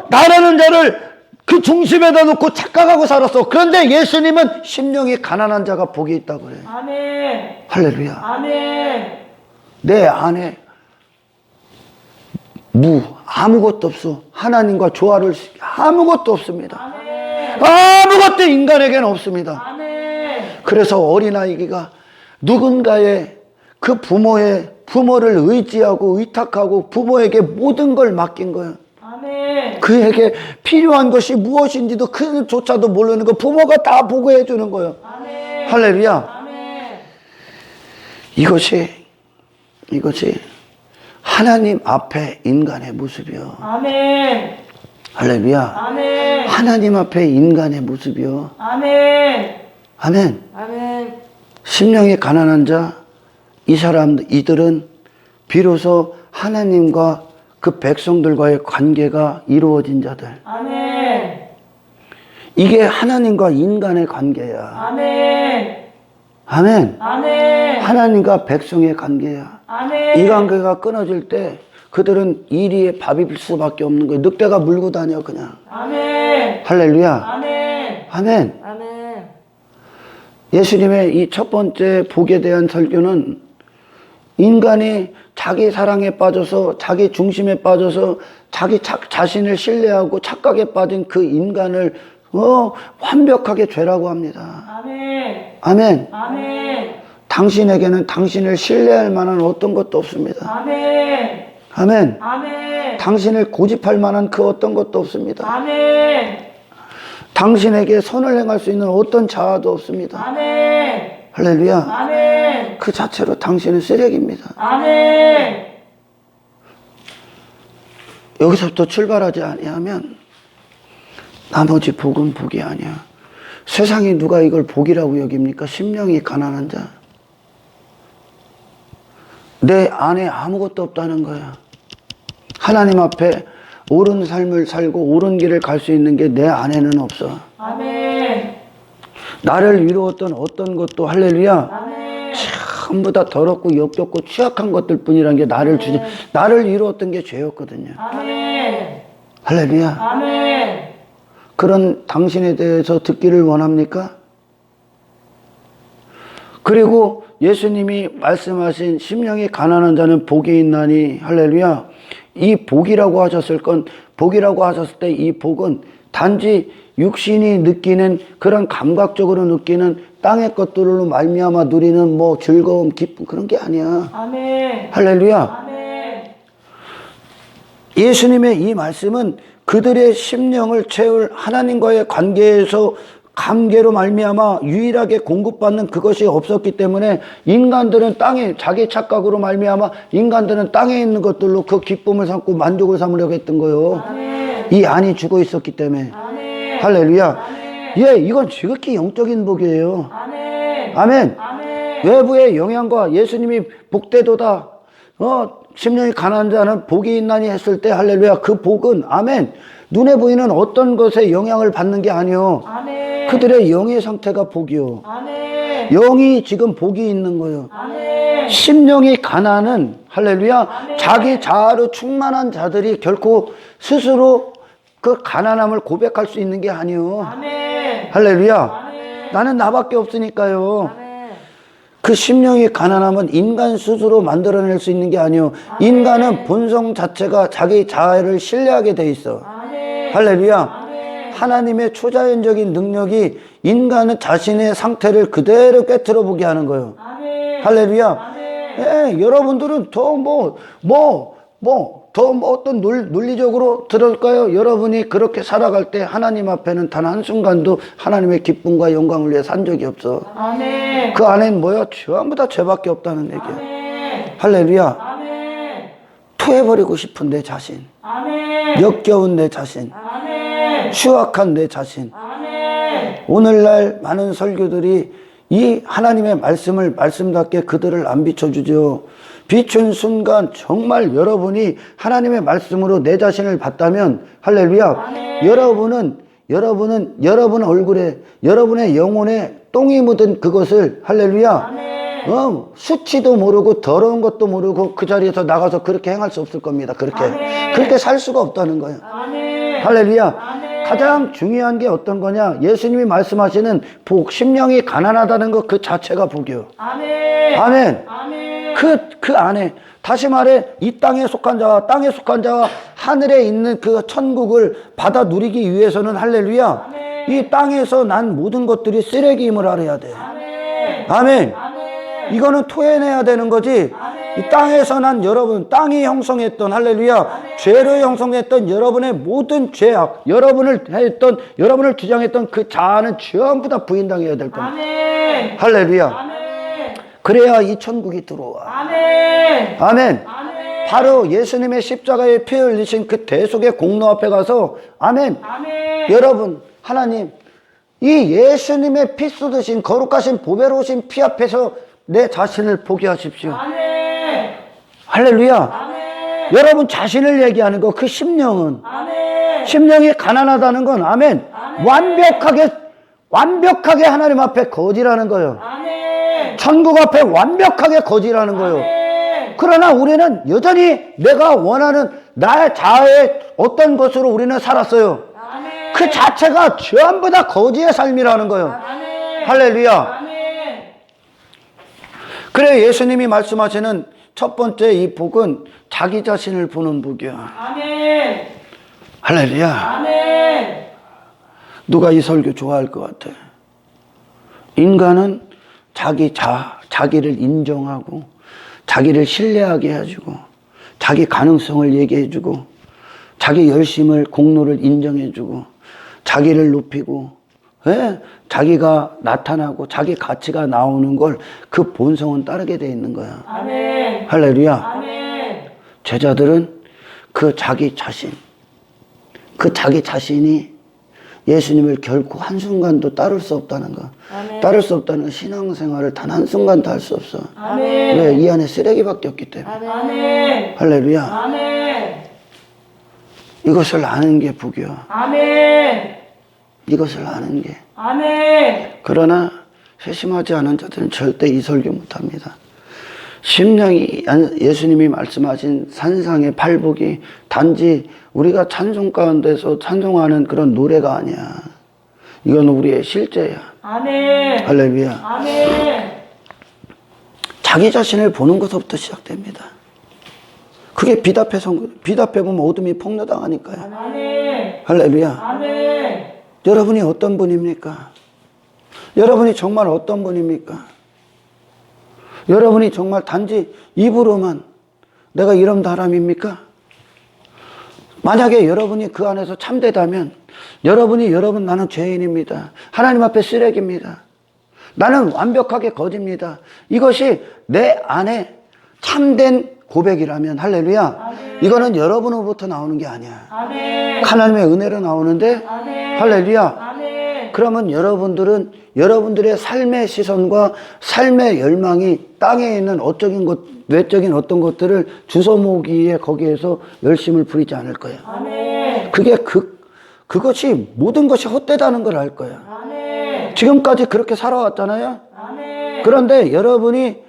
나라는 자를 그 중심에다 놓고 착각하고 살았어. 그런데 예수님은 심령이 가난한 자가 복이 있다고 그래요. 할렐루야. 내 안에 아무것도 없어. 하나님과 조화를, 아무것도 없습니다. 아무것도 인간에게는 없습니다. 그래서 어린아이가 누군가의 그 부모를 의지하고 의탁하고 부모에게 모든 걸 맡긴 거예요. 그에게 필요한 것이 무엇인지도 그조차도 모르는 거 부모가 다 보고해 주는 거예요. 할렐루야. 이것이 하나님 앞에 인간의 모습이요. 할렐루야. 하나님 앞에 인간의 모습이요. 아멘. 심령이 가난한 자, 이들은 비로소 하나님과 그 백성들과의 관계가 이루어진 자들. 이게 하나님과 인간의 관계야. 아멘. 하나님과 백성의 관계야. 이 관계가 끊어질 때 그들은 이리에 밥입을 수밖에 없는 거예요. 늑대가 물고 다녀 그냥. 할렐루야. 아멘. 예수님의 이 첫 번째 복에 대한 설교는 인간이 자기 사랑에 빠져서 자기 중심에 빠져서 자기 자신을 신뢰하고 착각에 빠진 그 인간을 완벽하게 죄라고 합니다. 아멘. 아멘. 아멘. 당신에게는 당신을 신뢰할 만한 어떤 것도 없습니다. 아멘. 아멘. 아멘. 당신을 고집할 만한 그 어떤 것도 없습니다. 아멘. 당신에게 선을 행할 수 있는 어떤 자아도 없습니다. 아멘. 할렐루야. 아멘. 그 자체로 당신은 쓰레기입니다. 아멘. 여기서부터 출발하지 아니하면 나머지 복은 복이 아니야. 세상에 누가 이걸 복이라고 여깁니까? 심령이 가난한 자. 내 안에 아무것도 없다는 거야. 하나님 앞에 옳은 삶을 살고 옳은 길을 갈 수 있는 게 내 안에는 없어. 아멘. 나를 이루었던 어떤 것도 할렐루야. 아멘. 전부 다 더럽고 역겹고 취약한 것들 뿐이라는 게 나를 이루었던 게 죄였거든요. 아멘. 할렐루야. 아멘. 그런 당신에 대해서 듣기를 원합니까? 그리고 예수님이 말씀하신 심령이 가난한 자는 복이 있나니 할렐루야. 이 복이라고 하셨을 때 이 복은 단지 육신이 느끼는 그런 감각적으로 느끼는 땅의 것들로 말미암아 누리는 뭐 즐거움, 기쁨 그런 게 아니야. 아멘. 할렐루야. 아멘. 예수님의 이 말씀은 그들의 심령을 채울 하나님과의 관계에서 감개로 말미암아 유일하게 공급받는 그것이 없었기 때문에 인간들은 땅에 자기 착각으로 말미암아 인간들은 땅에 있는 것들로 그 기쁨을 삼고 만족을 삼으려고 했던 거예요. 아멘. 이 안이 죽어 있었기 때문에. 아멘. 할렐루야. 아멘. 예, 이건 지극히 영적인 복이에요. 아멘. 아멘. 아멘. 외부의 영향과 예수님이 복되도다. 심령이 가난한 자는 복이 있나니 했을 때 할렐루야. 그 복은 아멘. 눈에 보이는 어떤 것에 영향을 받는 게 아니요. 아멘. 그들의 영의 상태가 복이요. 아멘. 영이 지금 복이 있는 거예요. 아멘. 심령이 가난은 할렐루야. 아멘. 자기 자아로 충만한 자들이 결코 스스로 그 가난함을 고백할 수 있는 게 아니요. 아멘. 할렐루야. 아멘. 나는 나밖에 없으니까요. 아멘. 그 심령이 가난함은 인간 스스로 만들어낼 수 있는 게 아니요. 인간은 본성 자체가 자기 자아를 신뢰하게 돼 있어. 아멘. 할렐루야. 아멘. 하나님의 초자연적인 능력이 인간은 자신의 상태를 그대로 꿰뚫어 보게 하는 거예요. 아멘. 할렐루야. 아멘. 예, 여러분들은 더 어떤 논리적으로 들을까요? 여러분이 그렇게 살아갈 때 하나님 앞에는 단 한순간도 하나님의 기쁨과 영광을 위해 산 적이 없어. 아멘. 그 안엔 뭐야? 전부 다 죄밖에 없다는 얘기야. 아멘. 할렐루야. 아멘. 토해버리고 싶은 내 자신, 아멘. 역겨운 내 자신, 아멘. 추악한 내 자신. 아멘. 오늘날 많은 설교들이 이 하나님의 말씀을 말씀답게 그들을 안 비춰주죠. 비춘 순간 정말 여러분이 하나님의 말씀으로 내 자신을 봤다면 할렐루야. 아멘. 여러분은 여러분 얼굴에 여러분의 영혼에 똥이 묻은 그것을 할렐루야. 아멘. 수치도 모르고 더러운 것도 모르고 그 자리에서 나가서 그렇게 행할 수 없을 겁니다. 아멘. 그렇게 살 수가 없다는 거예요. 아멘. 할렐루야. 아멘. 가장 중요한 게 어떤 거냐? 예수님이 말씀하시는 복, 심령이 가난하다는 것 그 자체가 복이요. 아멘. 아멘. 아멘. 그 안에 다시 말해 이 땅에 속한 자와 하늘에 있는 그 천국을 받아 누리기 위해서는 할렐루야. 아멘. 이 땅에서 난 모든 것들이 쓰레기임을 알아야 돼. 아멘. 아멘. 아멘. 이거는 토해내야 되는 거지. 아멘. 이 땅에서 난 여러분, 땅이 형성했던 할렐루야. 죄로 형성했던 여러분의 모든 죄악, 여러분을 주장했던 그 자아는 전부 다 부인당해야 될 겁니다. 아멘. 할렐루야. 아멘. 그래야 이 천국이 들어와. 아멘. 아멘. 아멘. 바로 예수님의 십자가에 피 흘리신 그 대속의 공로 앞에 가서 아멘. 아멘. 여러분, 하나님, 이 예수님의 피 쏟으신 거룩하신 보배로우신 피 앞에서 내 자신을 포기하십시오. 아멘. 할렐루야. 아멘. 여러분 자신을 얘기하는 거, 그 심령은 아멘. 심령이 가난하다는 건 아멘. 아멘. 완벽하게 하나님 앞에 거지라는 거예요. 아멘. 천국 앞에 완벽하게 거지라는 거예요. 아멘. 그러나 우리는 여전히 내가 원하는 나의 자아의 어떤 것으로 우리는 살았어요. 아멘. 그 자체가 전부 다 거지의 삶이라는 거예요. 아멘. 할렐루야. 아멘. 그래 예수님이 말씀하시는 첫 번째 이 복은 자기 자신을 보는 복이야. 아멘. 할렐루야. 아멘. 누가 이 설교 좋아할 것 같아? 인간은 자기를 인정하고 자기를 신뢰하게 해주고 자기 가능성을 얘기해주고 자기 열심을 공로를 인정해주고 자기를 높이고 자기가 나타나고 자기 가치가 나오는 걸 그 본성은 따르게 돼 있는 거야. 아멘. 할렐루야. 아멘. 제자들은 그 자기 자신이 예수님을 결코 한순간도 따를 수 없다는 거. 아멘. 따를 수 없다는 신앙생활을 단 한순간도 할 수 없어. 아멘. 왜? 이 안에 쓰레기밖에 없기 때문에. 아멘. 할렐루야. 아멘. 이것을 아는 게 복이야. 아멘. 이것을 아는 게. 아멘. 그러나 세심하지 않은 자들은 절대 이 설교 못합니다. 심령이 예수님이 말씀하신 산상의 팔복이 단지 우리가 찬송 가운데서 찬송하는 그런 노래가 아니야. 이건 우리의 실제야. 아멘. 할렐루야. 아멘. 자기 자신을 보는 것부터 시작됩니다. 그게 비답해 보면 어둠이 폭로당하니까요. 아멘. 할렐루야. 아멘. 여러분이 어떤 분입니까? 여러분이 정말 어떤 분입니까? 여러분이 정말 단지 입으로만 내가 이런 사람입니까? 만약에 여러분이 그 안에서 참되다면 여러분 나는 죄인입니다. 하나님 앞에 쓰레기입니다. 나는 완벽하게 거짓입니다. 이것이 내 안에 참된 고백이라면 할렐루야. 아멘. 이거는 여러분으로부터 나오는 게 아니야. 아멘. 하나님의 은혜로 나오는데 아멘. 할렐루야. 아멘. 그러면 여러분들은 여러분들의 삶의 시선과 삶의 열망이 땅에 있는 외적인 어떤 것들을 주워모기에 거기에서 열심을 부리지 않을 거예요. 아멘. 그것이 모든 것이 헛되다는 걸 알 거예요. 아멘. 지금까지 그렇게 살아왔잖아요. 아멘. 그런데 여러분이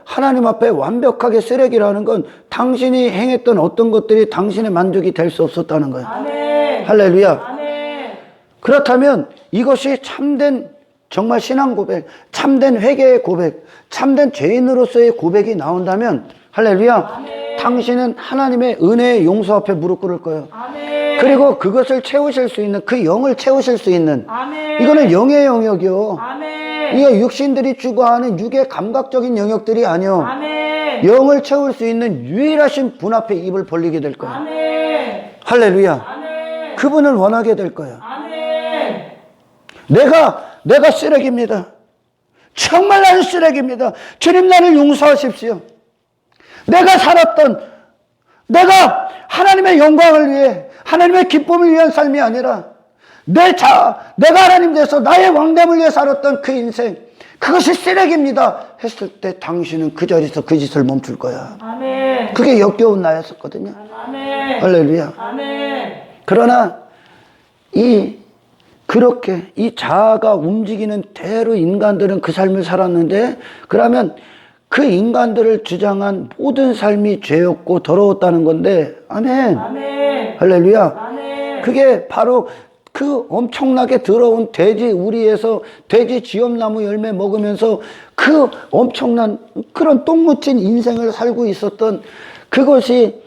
하나님 앞에 완벽하게 쓰레기라는 건 당신이 행했던 어떤 것들이 당신의 만족이 될 수 없었다는 거예요. 아멘. 할렐루야. 아멘. 그렇다면 이것이 참된 정말 신앙 고백, 참된 회개의 고백, 참된 죄인으로서의 고백이 나온다면 할렐루야. 아멘. 당신은 하나님의 은혜의 용서 앞에 무릎 꿇을 거예요. 아멘. 그리고 그것을 채우실 수 있는 그 영을 채우실 수 있는 아멘. 이거는 영의 영역이요. 아멘. 이거 육신들이 추구하는 육의 감각적인 영역들이 아니요. 아멘. 영을 채울 수 있는 유일하신 분 앞에 입을 벌리게 될 거예요. 아멘. 할렐루야. 아멘. 그분을 원하게 될 거예요. 아멘. 내가 쓰레기입니다. 정말 나는 쓰레기입니다. 주님 나를 용서하십시오. 내가 하나님의 영광을 위해 하나님의 기쁨을 위한 삶이 아니라 내가 하나님 돼서 나의 왕됨을 위해 살았던 그 인생 그것이 쓰레기입니다 했을 때 당신은 그 자리에서 그 짓을 멈출 거야. 아멘. 그게 역겨운 나였었거든요. 아멘. 할렐루야. 아멘. 그러나 그렇게 이 자아가 움직이는 대로 인간들은 그 삶을 살았는데 그러면 그 인간들을 주장한 모든 삶이 죄였고 더러웠다는 건데 아멘. 아멘. 할렐루야. 아멘. 그게 바로 그 엄청나게 더러운 돼지 우리에서 돼지 지엄나무 열매 먹으면서 그 엄청난 그런 똥 묻힌 인생을 살고 있었던 그것이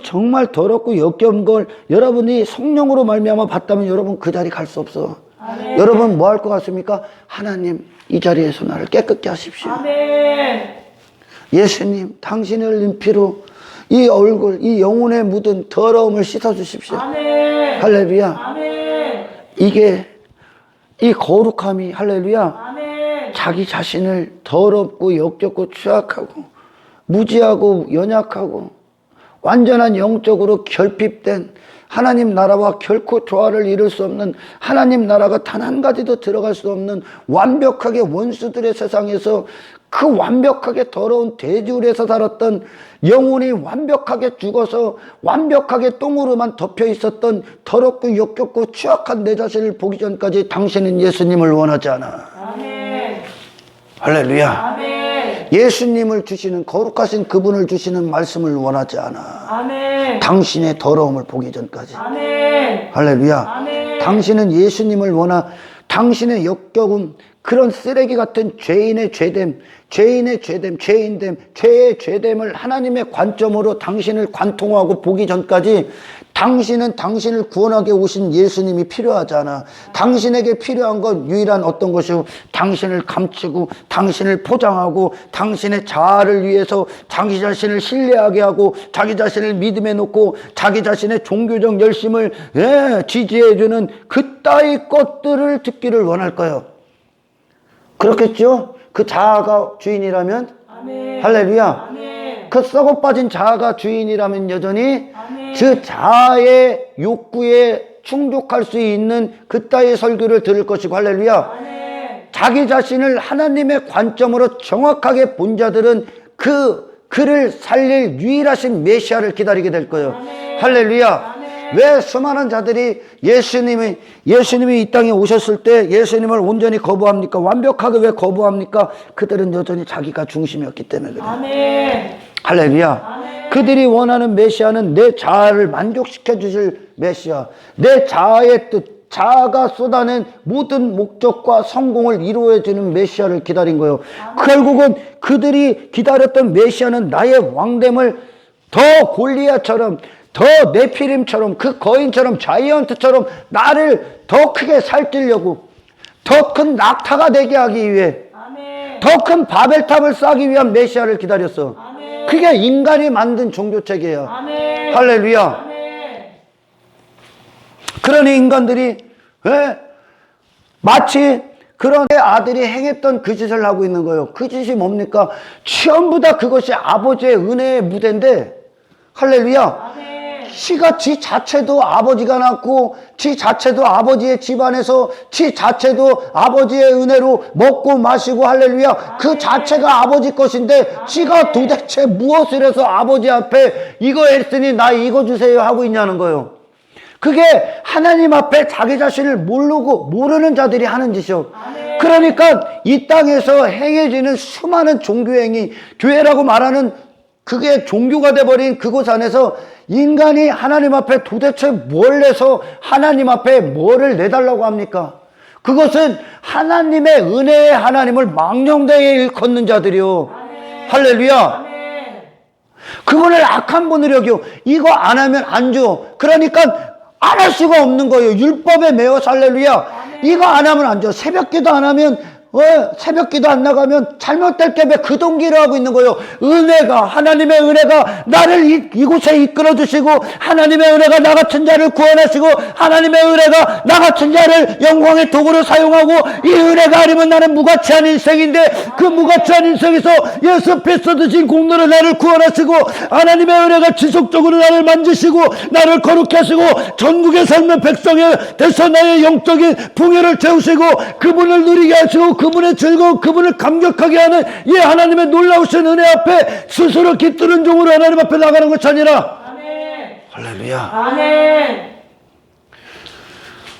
정말 더럽고 역겨운 걸 여러분이 성령으로 말미암아 봤다면 여러분 그 자리 갈 수 없어. 아멘. 여러분 뭐 할 것 같습니까? 하나님 이 자리에서 나를 깨끗게 하십시오. 아멘. 예수님 당신의 흘린 피로 이 얼굴 이 영혼에 묻은 더러움을 씻어주십시오. 아멘. 할렐루야. 아멘. 이게 이 거룩함이 할렐루야 아멘. 자기 자신을 더럽고 역겹고 취약하고 무지하고 연약하고 완전한 영적으로 결핍된 하나님 나라와 결코 조화를 이룰 수 없는 하나님 나라가 단 한 가지도 들어갈 수 없는 완벽하게 원수들의 세상에서 그 완벽하게 더러운 돼지울에서 살았던 영혼이 완벽하게 죽어서 완벽하게 똥으로만 덮여 있었던 더럽고 역겹고 취약한 내 자신을 보기 전까지 당신은 예수님을 원하지 않아. 아멘. 할렐루야. 아멘. 예수님을 주시는 거룩하신 그분을 주시는 말씀을 원하지 않아. 아멘. 당신의 더러움을 보기 전까지. 아멘. 할렐루야. 아멘. 당신은 예수님을 원하 당신의 역겨움 그런 쓰레기 같은 죄인의 죄됨, 죄인의 죄됨, 죄인됨, 죄의 죄됨을 하나님의 관점으로 당신을 관통하고 보기 전까지 당신은 당신을 구원하게 오신 예수님이 필요하지 않아. 당신에게 필요한 건 유일한 어떤 것이고, 당신을 감추고 당신을 포장하고 당신의 자아를 위해서 자기 자신을 신뢰하게 하고 자기 자신을 믿음에 놓고 자기 자신의 종교적 열심을 지지해주는 그따위 것들을 듣기를 원할 거예요. 그렇겠죠? 그 자아가 주인이라면? 아멘. 할렐루야. 아멘. 그 썩어 빠진 자아가 주인이라면 여전히 아멘. 그 자아의 욕구에 충족할 수 있는 그따위의 설교를 들을 것이고, 할렐루야. 아멘. 자기 자신을 하나님의 관점으로 정확하게 본 자들은 그를 살릴 유일하신 메시아를 기다리게 될 거예요. 아멘. 할렐루야. 아멘. 왜 수많은 자들이 예수님이 이 땅에 오셨을 때 예수님을 온전히 거부합니까? 완벽하게 왜 거부합니까? 그들은 여전히 자기가 중심이었기 때문에 그래요. 아멘. 할렐루야. 아멘. 그들이 원하는 메시아는 내 자아를 만족시켜 주실 메시아, 내 자아의 뜻, 자아가 쏟아낸 모든 목적과 성공을 이루어 주는 메시아를 기다린 거예요. 결국은 그들이 기다렸던 메시아는 나의 왕됨을 더 골리앗처럼, 더 네피림처럼, 그 거인처럼, 자이언트처럼 나를 더 크게 살찌려고, 더 큰 낙타가 되게 하기 위해, 아멘. 더 큰 바벨탑을 쌓기 위한 메시아를 기다렸어. 아멘. 그게 인간이 만든 종교체계야. 아멘. 할렐루야. 아멘. 그러니 인간들이 마치 그런 아들이 행했던 그 짓을 하고 있는 거예요. 그 짓이 뭡니까? 전부 다 그것이 아버지의 은혜의 무대인데, 할렐루야. 아멘. 지가 지 자체도 아버지가 낳고 지 자체도 아버지의 집안에서 지 자체도 아버지의 은혜로 먹고 마시고, 할렐루야. 그 자체가 아버지 것인데 지가 도대체 무엇을 해서 아버지 앞에 이거 했으니 나 이거 주세요 하고 있냐는 거예요. 그게 하나님 앞에 자기 자신을 모르는 자들이 하는 짓이요. 아멘. 그러니까 이 땅에서 행해지는 수많은 종교행위, 교회라고 말하는 그게 종교가 돼버린 그곳 안에서 인간이 하나님 앞에 도대체 뭘 내서 하나님 앞에 뭐를 내달라고 합니까? 그것은 하나님의 은혜의 하나님을 망령되게 일컫는 자들이요. 아멘. 할렐루야. 아멘. 그분을 악한 분으로 여겨. 이거 안 하면 안 줘. 그러니까 안 할 수가 없는 거예요. 율법에 매여. 할렐루야. 이거 안 하면 안 줘. 새벽기도 안 하면, 새벽기도 안 나가면 잘못될 때문에 그 동기를 하고 있는 거예요. 은혜가, 하나님의 은혜가 나를 이곳에 이끌어 주시고, 하나님의 은혜가 나 같은 자를 구원하시고, 하나님의 은혜가 나 같은 자를 영광의 도구로 사용하고, 이 은혜가 아니면 나는 무가치한 인생인데, 그 무가치한 인생에서 예수 피써 드신 공로로 나를 구원하시고, 하나님의 은혜가 지속적으로 나를 만지시고 나를 거룩해 하시고 전국의 삶의 백성에 대해서 나의 영적인 풍요를 채우시고 그분을 누리게 하시고 그분의 즐거움, 그분을 감격하게 하는 이 하나님의 놀라우신 은혜 앞에 스스로 깃드는 종으로 하나님 앞에 나가는 것이 아니라, 아멘. 할렐루야, 아멘.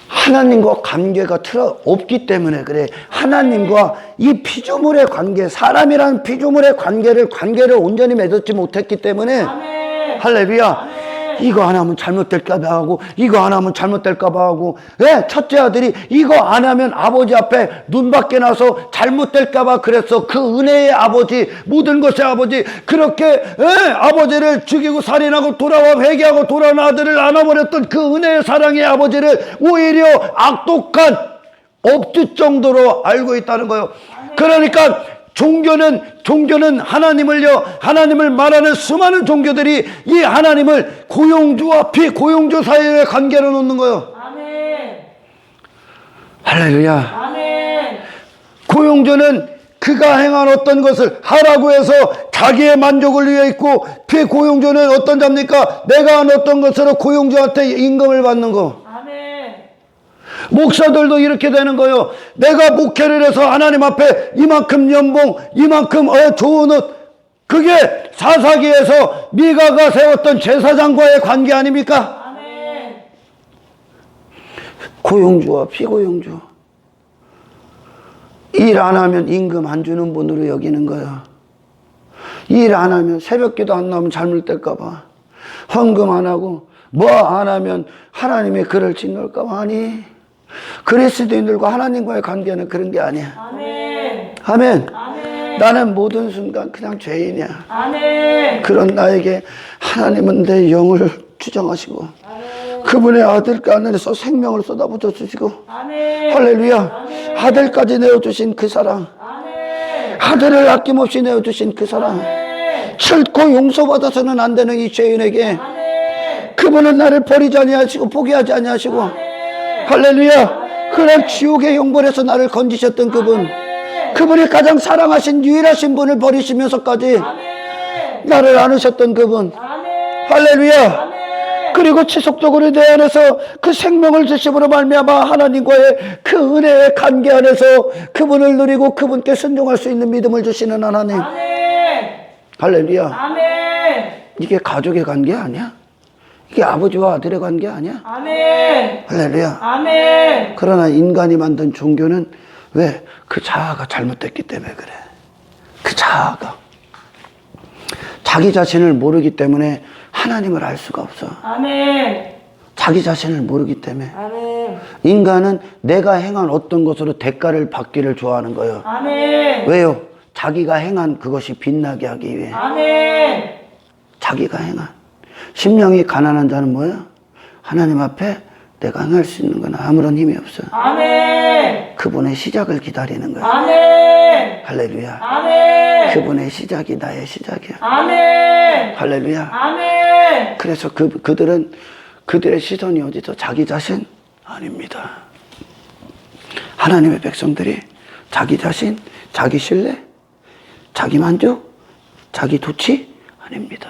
하나님과 관계가 없기 때문에 그래. 하나님과 이 피조물의 관계, 사람이란 피조물의 관계를 온전히 맺었지 못했기 때문에, 아멘. 할렐루야. 아멘. 이거 안 하면 잘못될까봐 하고, 이거 안 하면 잘못될까봐 하고, 첫째 아들이 이거 안 하면 아버지 앞에 눈 밖에 나서 잘못될까봐 그랬어. 그 은혜의 아버지, 모든 것의 아버지, 그렇게 아버지를 죽이고 살인하고 돌아와 회개하고 돌아온 아들을 안아버렸던 그 은혜의 사랑의 아버지를 오히려 악독한 업주 정도로 알고 있다는 거예요. 그러니까 종교는 하나님을 말하는 수많은 종교들이 이 하나님을 고용주와 비고용주 사이의 관계로 놓는 거예요. 아멘. 할렐루야. 아멘. 고용주는 그가 행한 어떤 것을 하라고 해서 자기의 만족을 위해 있고, 비고용주는 어떤 자입니까? 내가 한 어떤 것으로 고용주한테 임금을 받는 거. 목사들도 이렇게 되는 거예요. 내가 목회를 해서 하나님 앞에 이만큼 연봉, 이만큼 좋은 옷, 그게 사사기에서 미가가 세웠던 제사장과의 관계 아닙니까? 아멘. 고용주와 비고용주, 일 안 하면 임금 안 주는 분으로 여기는 거야. 일 안 하면, 새벽기도 안 나오면 잘못될까 봐, 헌금 안 하고 뭐 안 하면 하나님의 글을 짓눌까 봐. 아니, 그리스도인들과 하나님과의 관계는 그런 게 아니야. 아멘. 아멘. 아멘. 나는 모든 순간 그냥 죄인이야. 아멘. 그런 나에게 하나님은 내 영을 주장하시고 아멘. 그분의 아들 안에서 생명을 쏟아부어 주시고 아멘. 할렐루야. 아멘. 아들까지 내어주신 그 사랑, 아멘. 아들을 아낌없이 내어주신 그 사랑, 아멘. 결코 용서받아서는 안 되는 이 죄인에게 아멘. 그분은 나를 버리지 아니하시고 포기하지 아니하시고 아멘. 할렐루야. 그날 지옥의 영벌에서 나를 건지셨던 그분, 그분이 가장 사랑하신 유일하신 분을 버리시면서까지 아멘. 나를 안으셨던 그분, 아멘. 할렐루야. 아멘. 그리고 지속적으로 내 안에서 그 생명을 주심으로 말미암아 하나님과의 그 은혜의 관계 안에서 그분을 누리고 그분께 순종할 수 있는 믿음을 주시는 하나님. 아멘. 할렐루야. 아멘. 이게 가족의 관계 아니야? 이게 아버지와 아들의 관계 아니야? 아멘. 할렐루야. 아멘. 그러나 인간이 만든 종교는 왜? 그 자아가 잘못됐기 때문에 그래. 그 자아가. 자기 자신을 모르기 때문에 하나님을 알 수가 없어. 아멘. 자기 자신을 모르기 때문에. 아멘. 인간은 내가 행한 어떤 것으로 대가를 받기를 좋아하는 거예요. 아멘. 왜요? 자기가 행한 그것이 빛나게 하기 위해. 아멘. 자기가 행한. 심령이 가난한 자는 뭐야? 하나님 앞에 내가 행할 수 있는 건 아무런 힘이 없어. 아멘. 그분의 시작을 기다리는 거야. 아멘. 할렐루야. 아멘. 그분의 시작이 나의 시작이야. 아멘. 할렐루야. 아멘. 그래서 그들은 그들의 시선이 어디서? 자기 자신? 아닙니다. 하나님의 백성들이 자기 자신, 자기 신뢰, 자기 만족, 자기 도취? 아닙니다.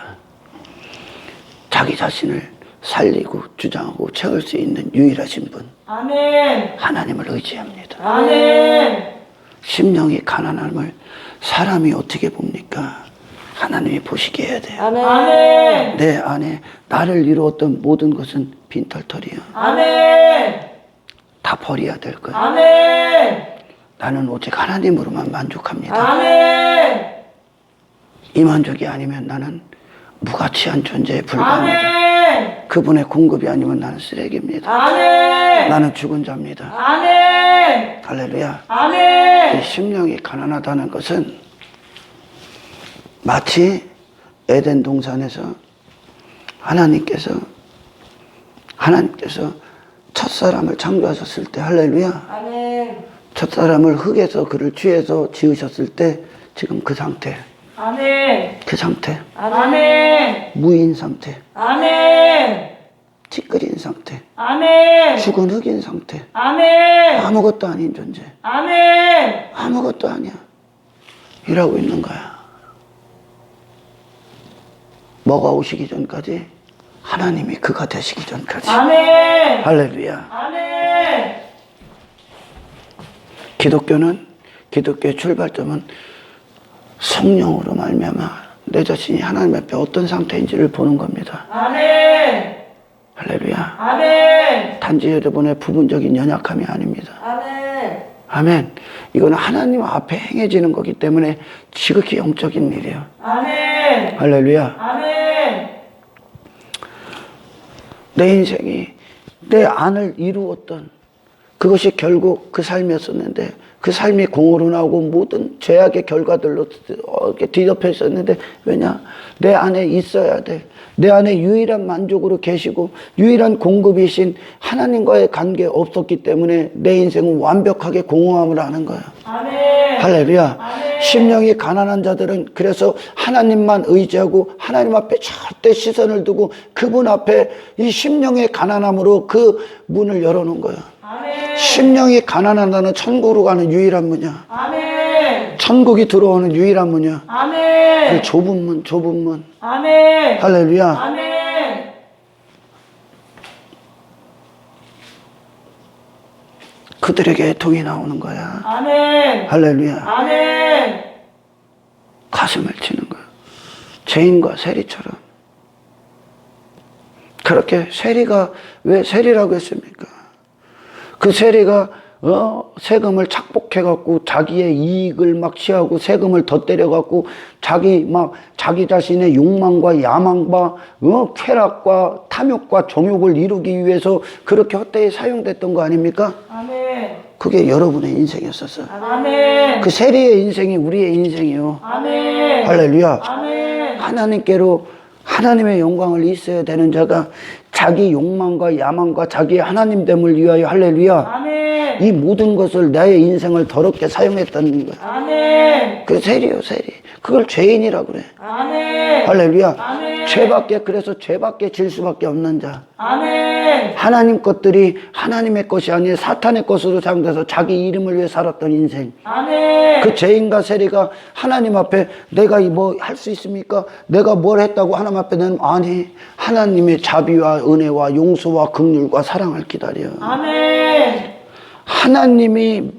자기 자신을 살리고 주장하고 채울 수 있는 유일하신 분, 아멘. 하나님을 의지합니다. 아멘. 심령이 가난함을 사람이 어떻게 봅니까? 하나님이 보시게 해야 돼요. 아멘. 내 안에 나를 이루었던 모든 것은 빈털털이야. 아멘. 다 버려야 될 거야. 아멘. 나는 오직 하나님으로만 만족합니다. 아멘. 이 만족이 아니면 나는 무가치한 존재에 불과합니다. 아멘. 그분의 공급이 아니면 나는 쓰레기입니다. 아멘. 나는 죽은 자입니다. 아멘. 할렐루야. 이 아멘. 심령이 가난하다는 것은 마치 에덴 동산에서 하나님께서 첫사람을 창조하셨을 때, 할렐루야. 아멘. 첫사람을 흙에서 그를 취해서 지으셨을 때 지금 그 상태, 아멘. 그 상태, 아멘. 무인 상태, 아멘. 찌끄린 상태, 아멘. 죽은 흙인 상태, 아멘. 아무것도 아닌 존재, 아멘. 아무것도 아니야 이라고 있는 거야. 뭐가 오시기 전까지, 하나님이 그가 되시기 전까지. 아멘. 할렐루야. 아멘. 기독교의 출발점은 성령으로 말미암아 내 자신이 하나님 앞에 어떤 상태인지를 보는 겁니다. 아멘. 할렐루야. 아멘. 단지 여러분의 부분적인 연약함이 아닙니다. 아멘. 아멘. 이거는 하나님 앞에 행해지는 거기 때문에 지극히 영적인 일이에요. 아멘. 할렐루야. 아멘. 내 인생이 내 안을 이루었던 그것이 결국 그 삶이었었는데, 그 삶이 공으로 나오고 모든 죄악의 결과들로 이렇게 뒤덮여 있었는데, 왜냐? 내 안에 있어야 돼. 내 안에 유일한 만족으로 계시고 유일한 공급이신 하나님과의 관계 없었기 때문에 내 인생은 완벽하게 공허함을 아는 거야. 아멘. 할렐루야. 아멘. 심령이 가난한 자들은 그래서 하나님만 의지하고 하나님 앞에 절대 시선을 두고 그분 앞에 이 심령의 가난함으로 그 문을 열어놓은 거야. 아멘. 심령이 가난하다는 천국으로 가는 유일한 문이야. 아멘. 천국이 들어오는 유일한 문이야. 아멘. 그 좁은 문. 아멘. 할렐루야. 아멘. 그들에게 애통이 나오는 거야. 아멘. 할렐루야. 아멘. 가슴을 치는 거야. 죄인과 세리처럼. 그렇게 세리가 왜 세리라고 했습니까? 그 세리가 세금을 착복해갖고 자기의 이익을 막 취하고 세금을 더 때려갖고 자기 자신의 욕망과 야망과 쾌락과 탐욕과 정욕을 이루기 위해서 그렇게 헛되이 사용됐던 거 아닙니까? 아멘. 그게 여러분의 인생이었었어요. 아멘. 그 세리의 인생이 우리의 인생이요. 아멘. 할렐루야. 아멘. 하나님께로 하나님의 영광을 있어야 되는 자가 자기 욕망과 야망과 자기의 하나님됨을 위하여 할렐루야. 아멘. 이 모든 것을 나의 인생을 더럽게 사용했다는 거야. 아멘. 그 세리요, 세리. 그걸 죄인이라고 그래. 아멘. 할렐루야. 아멘. 그래서 죄밖에 질 수밖에 없는 자. 아멘. 하나님 것들이 하나님의 것이 아니라 사탄의 것으로 사용돼서 자기 이름을 위해 살았던 인생. 아멘. 그 죄인과 세리가 하나님 앞에 내가 뭐 할 수 있습니까? 내가 뭘 했다고 하나님 앞에 내는 아니, 하나님의 자비와 은혜와 용서와 긍휼과 사랑을 기다려. 아멘. 하나님의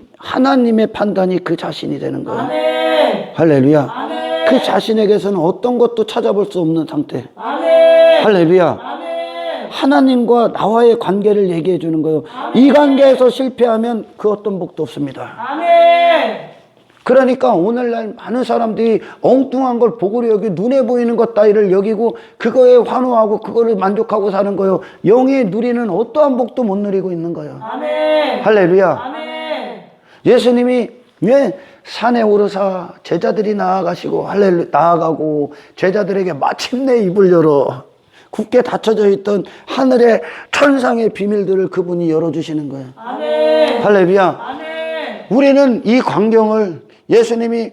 판단이 그 자신이 되는 거야. 아멘. 할렐루야. 아멘. 그 자신에게서는 어떤 것도 찾아볼 수 없는 상태. 아멘. 할렐루야. 아멘. 하나님과 나와의 관계를 얘기해 주는 거예요. 이 관계에서 실패하면 그 어떤 복도 없습니다. 아멘. 그러니까 오늘날 많은 사람들이 엉뚱한 걸 복으로 여기 눈에 보이는 것 따위를 여기고 그거에 환호하고 그거를 만족하고 사는 거예요. 영이 누리는 어떠한 복도 못 누리고 있는 거예요. 아멘. 할렐루야. 아멘. 예수님이 산에 오르사 제자들이 나아가시고 나아가고 제자들에게 마침내 입을 열어 굳게 닫혀져 있던 하늘의 천상의 비밀들을 그분이 열어주시는 거예요. 아멘. 할렐루야. 아멘. 우리는 이 광경을 예수님이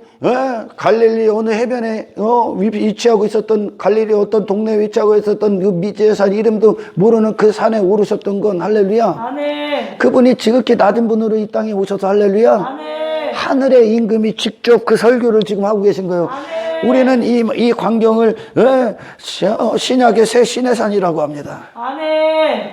갈릴리 어느 해변에 위치하고 있었던 갈릴리 어떤 동네에 위치하고 있었던 그 미지의 산 이름도 모르는 그 산에 오르셨던 건 할렐루야. 아멘. 그분이 지극히 낮은 분으로 이 땅에 오셔서 할렐루야. 아멘. 하늘의 임금이 직접 그 설교를 지금 하고 계신 거예요. 아멘. 우리는 이 광경을 신약의 새 시내산이라고 합니다. 아멘.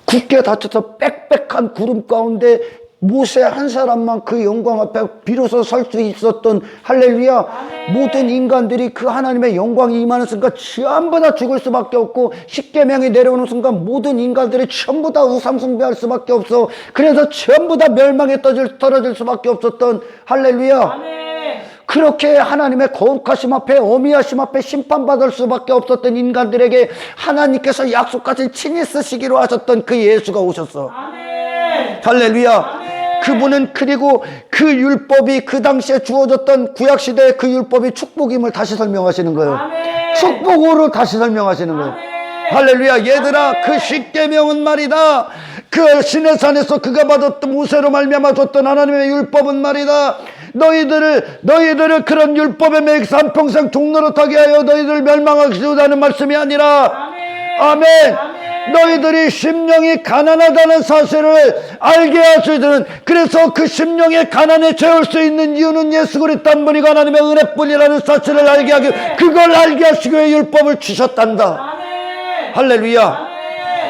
굳게 닫혀서 빽빽한 구름 가운데 모세 한 사람만 그 영광 앞에 비로소 설 수 있었던 할렐루야. 아멘. 모든 인간들이 그 하나님의 영광이 임하는 순간 전부 다 죽을 수밖에 없고 십계명이 내려오는 순간 모든 인간들이 전부 다 우상 숭배할 수밖에 없어. 그래서 전부 다 멸망에 떨어질 수밖에 없었던 할렐루야. 아멘. 그렇게 하나님의 거룩하심 앞에 어미하심 앞에 심판받을 수밖에 없었던 인간들에게 하나님께서 약속하신 친히 쓰시기로 하셨던 그 예수가 오셨어. 아멘. 할렐루야. 아멘. 그분은 그리고 그 율법이 그 당시에 주어졌던 구약시대의 그 율법이 축복임을 다시 설명하시는 거예요. 아멘. 축복으로 다시 설명하시는 거예요. 아멘. 할렐루야. 얘들아, 아멘. 그 십계명은 말이다, 그 시내산에서 그가 받았던 모세로 말미암아 줬던 하나님의 율법은 말이다, 너희들을 그런 율법에 매여서 한평생 종노릇하게 하여 너희들 멸망하시려는 말씀이 아니라 아멘. 아멘. 아멘. 너희들이 심령이 가난하다는 사실을 알게 하시는, 그래서 그 심령의 가난에 채울 수 있는 이유는 예수 그리스도 한 분이 하나님의 은혜뿐이라는 사실을 알게 하기, 그걸 알게 하시기 위해 율법을 주셨단다. 아멘. 할렐루야. 아멘.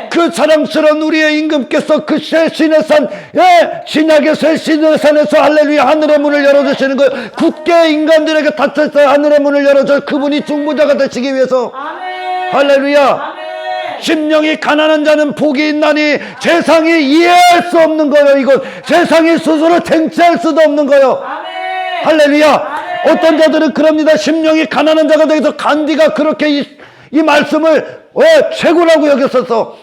그 사랑스러운 우리의 임금께서 그 새 시내산, 신약의 새 시내산에서 할렐루야 하늘의 문을 열어주시는 거예요. 굳게 인간들에게 닫혀서 하늘의 문을 열어줘 그분이 중보자가 되시기 위해서. 아멘. 할렐루야. 아멘. 심령이 가난한 자는 복이 있나니 세상이 이해할 수 없는 거예요. 이건 세상이 스스로 쟁취할 수도 없는 거예요. 아멘. 할렐루야. 아멘. 어떤 자들은 그럽니다. 심령이 가난한 자가 되어서 간디가 그렇게 이 말씀을 최고라고 여겼었어.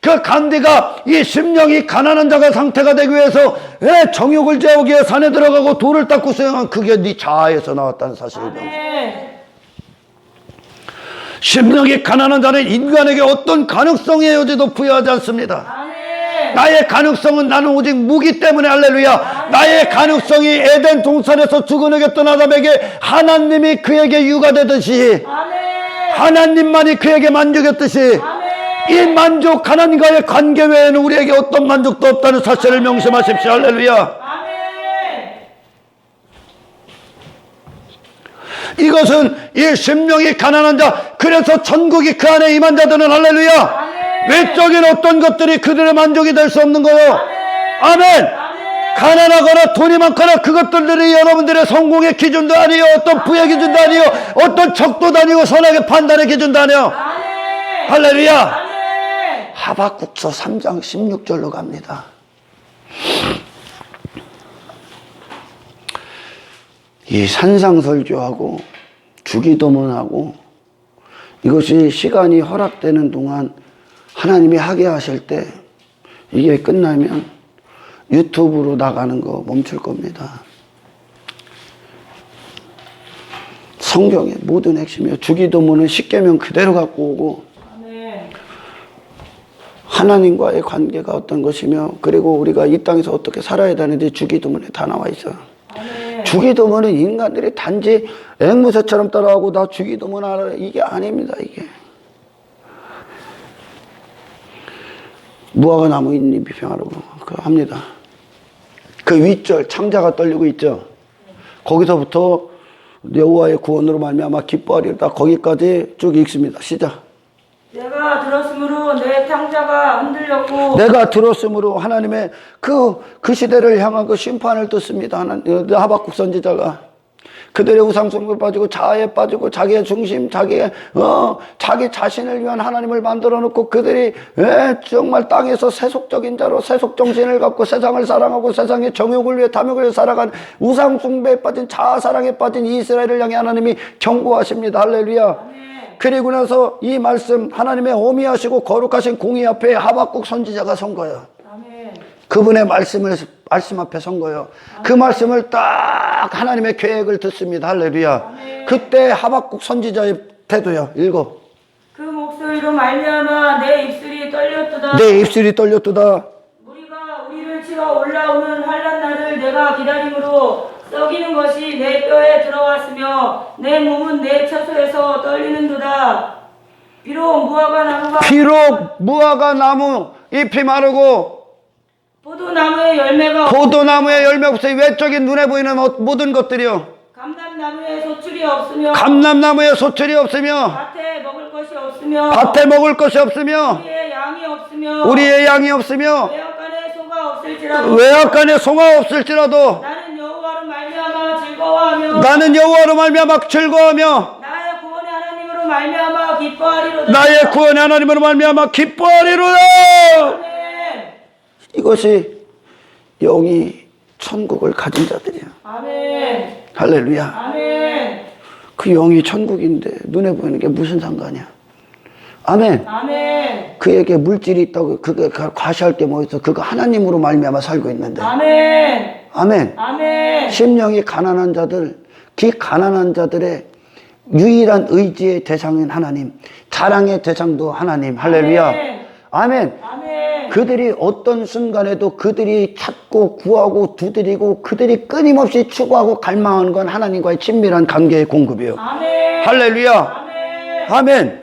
그 간디가 이 심령이 가난한 자가 상태가 되기 위해서 정욕을 재우기 위해 산에 들어가고 돌을 닦고 수행한 그게 네 자아에서 나왔다는 사실이죠. 아멘. 심령이 가난한 자는 인간에게 어떤 가능성의 여지도 부여하지 않습니다. 아멘. 나의 가능성은 나는 오직 무기 때문에 할렐루야. 나의 가능성이 에덴 동산에서 죽어내겠던 아담에게 하나님이 그에게 유가되듯이 아멘. 하나님만이 그에게 만족했듯이 아멘. 이 만족 하나님과의 관계 외에는 우리에게 어떤 만족도 없다는 사실을 명심하십시오. 할렐루야. 아멘. 이것은 이 심령이 가난한 자, 그래서 천국이 그 안에 임한 자들은 할렐루야. 아멘. 외적인 어떤 것들이 그들의 만족이 될 수 없는 거예요. 아멘. 아멘. 가난하거나 돈이 많거나 그것들이 여러분들의 성공의 기준도 아니요, 어떤 부의 기준도 아니요, 어떤 척도도 아니고 선악의 판단의 기준도 아니요. 아멘. 할렐루야. 아멘. 하박국서 3장 16절로 갑니다. 이 산상설교하고 주기도문하고 이것이 시간이 허락되는 동안 하나님이 하게 하실 때 이게 끝나면 유튜브로 나가는 거 멈출 겁니다. 성경의 모든 핵심이에요. 주기도문은 십계명 그대로 갖고 오고 아멘. 하나님과의 관계가 어떤 것이며 그리고 우리가 이 땅에서 어떻게 살아야 되는지 주기도문에 다 나와 있어요. 아멘. 주기도문은 인간들이 단지 앵무새처럼 따라하고 나 주기도문 알아 이게 아닙니다. 이게 무화과 나무 잎이 평화로워 그거 합니다. 그 윗절 창자가 떨리고 있죠. 거기서부터 여호와의 구원으로 말미암아 기뻐하리로다 거기까지 쭉 읽습니다. 시작. 내가 들었으므로 내 창자가 흔들렸고 내가 들었으므로 하나님의 그 시대를 향한 그 심판을 듣습니다. 하박국 선지자가 그들의 우상숭배에 빠지고 자아에 빠지고 자기의 중심, 자기 자신을 위한 하나님을 만들어 놓고 그들이 정말 땅에서 세속적인 자로 세속 정신을 갖고 세상을 사랑하고 세상의 정욕을 위해 탐욕을 위해 살아간 우상숭배에 빠진 자아 사랑에 빠진 이스라엘을 향해 하나님이 경고하십니다. 할렐루야. 그리고 나서 이 말씀 하나님의 어미하시고 거룩하신 공의 앞에 하박국 선지자가 선 거예요. 아멘. 그분의 말씀 앞에 선 거예요. 그 말씀을 딱 하나님의 계획을 듣습니다. 할렐루야. 아멘. 그때 하박국 선지자의 태도요. 읽어. 그 목소리로 말미암아 내 입술이 떨렸도다. 내 입술이 떨렸도다. 무리가 우리를 치러 올라오는 환난 날을 내가 기다림으로 썩이는 것이 내 뼈에 들어왔으며 내 몸은 내 처소에서 떨리는도다. 비록 무화과 나무 잎이 마르고 포도나무의 열매가 포도나무의 열매 없어요. 외적인 눈에 보이는 모든 것들이요. 감람나무에 소출이 없으며 감람나무에 소출이 없으며 밭에 먹을 것이 없으며 밭에 먹을 것이 없으며 우리의 양이 없으며 외양간에 소가 없을지라도 나는 여호와로 말미암아 즐거워하며 나의 구원의 하나님으로 말미암아 기뻐하리로다. 아멘. 이것이 영이 천국을 가진 자들이야. 아멘. 할렐루야. 아멘. 그 영이 천국인데 눈에 보이는 게 무슨 상관이야. 아멘. 아멘. 그에게 물질이 있다고 그게 과시할 게 뭐 있어. 그거 하나님으로 말미암아 살고 있는데. 아멘. 아멘. 아멘. 심령이 가난한 자들, 가난한 자들의 유일한 의지의 대상인 하나님, 자랑의 대상도 하나님. 할렐루야. 아멘. 아멘. 아멘. 그들이 어떤 순간에도 그들이 찾고 구하고 두드리고 그들이 끊임없이 추구하고 갈망하는 건 하나님과의 친밀한 관계의 공급이에요. 아멘. 할렐루야. 아멘. 아멘.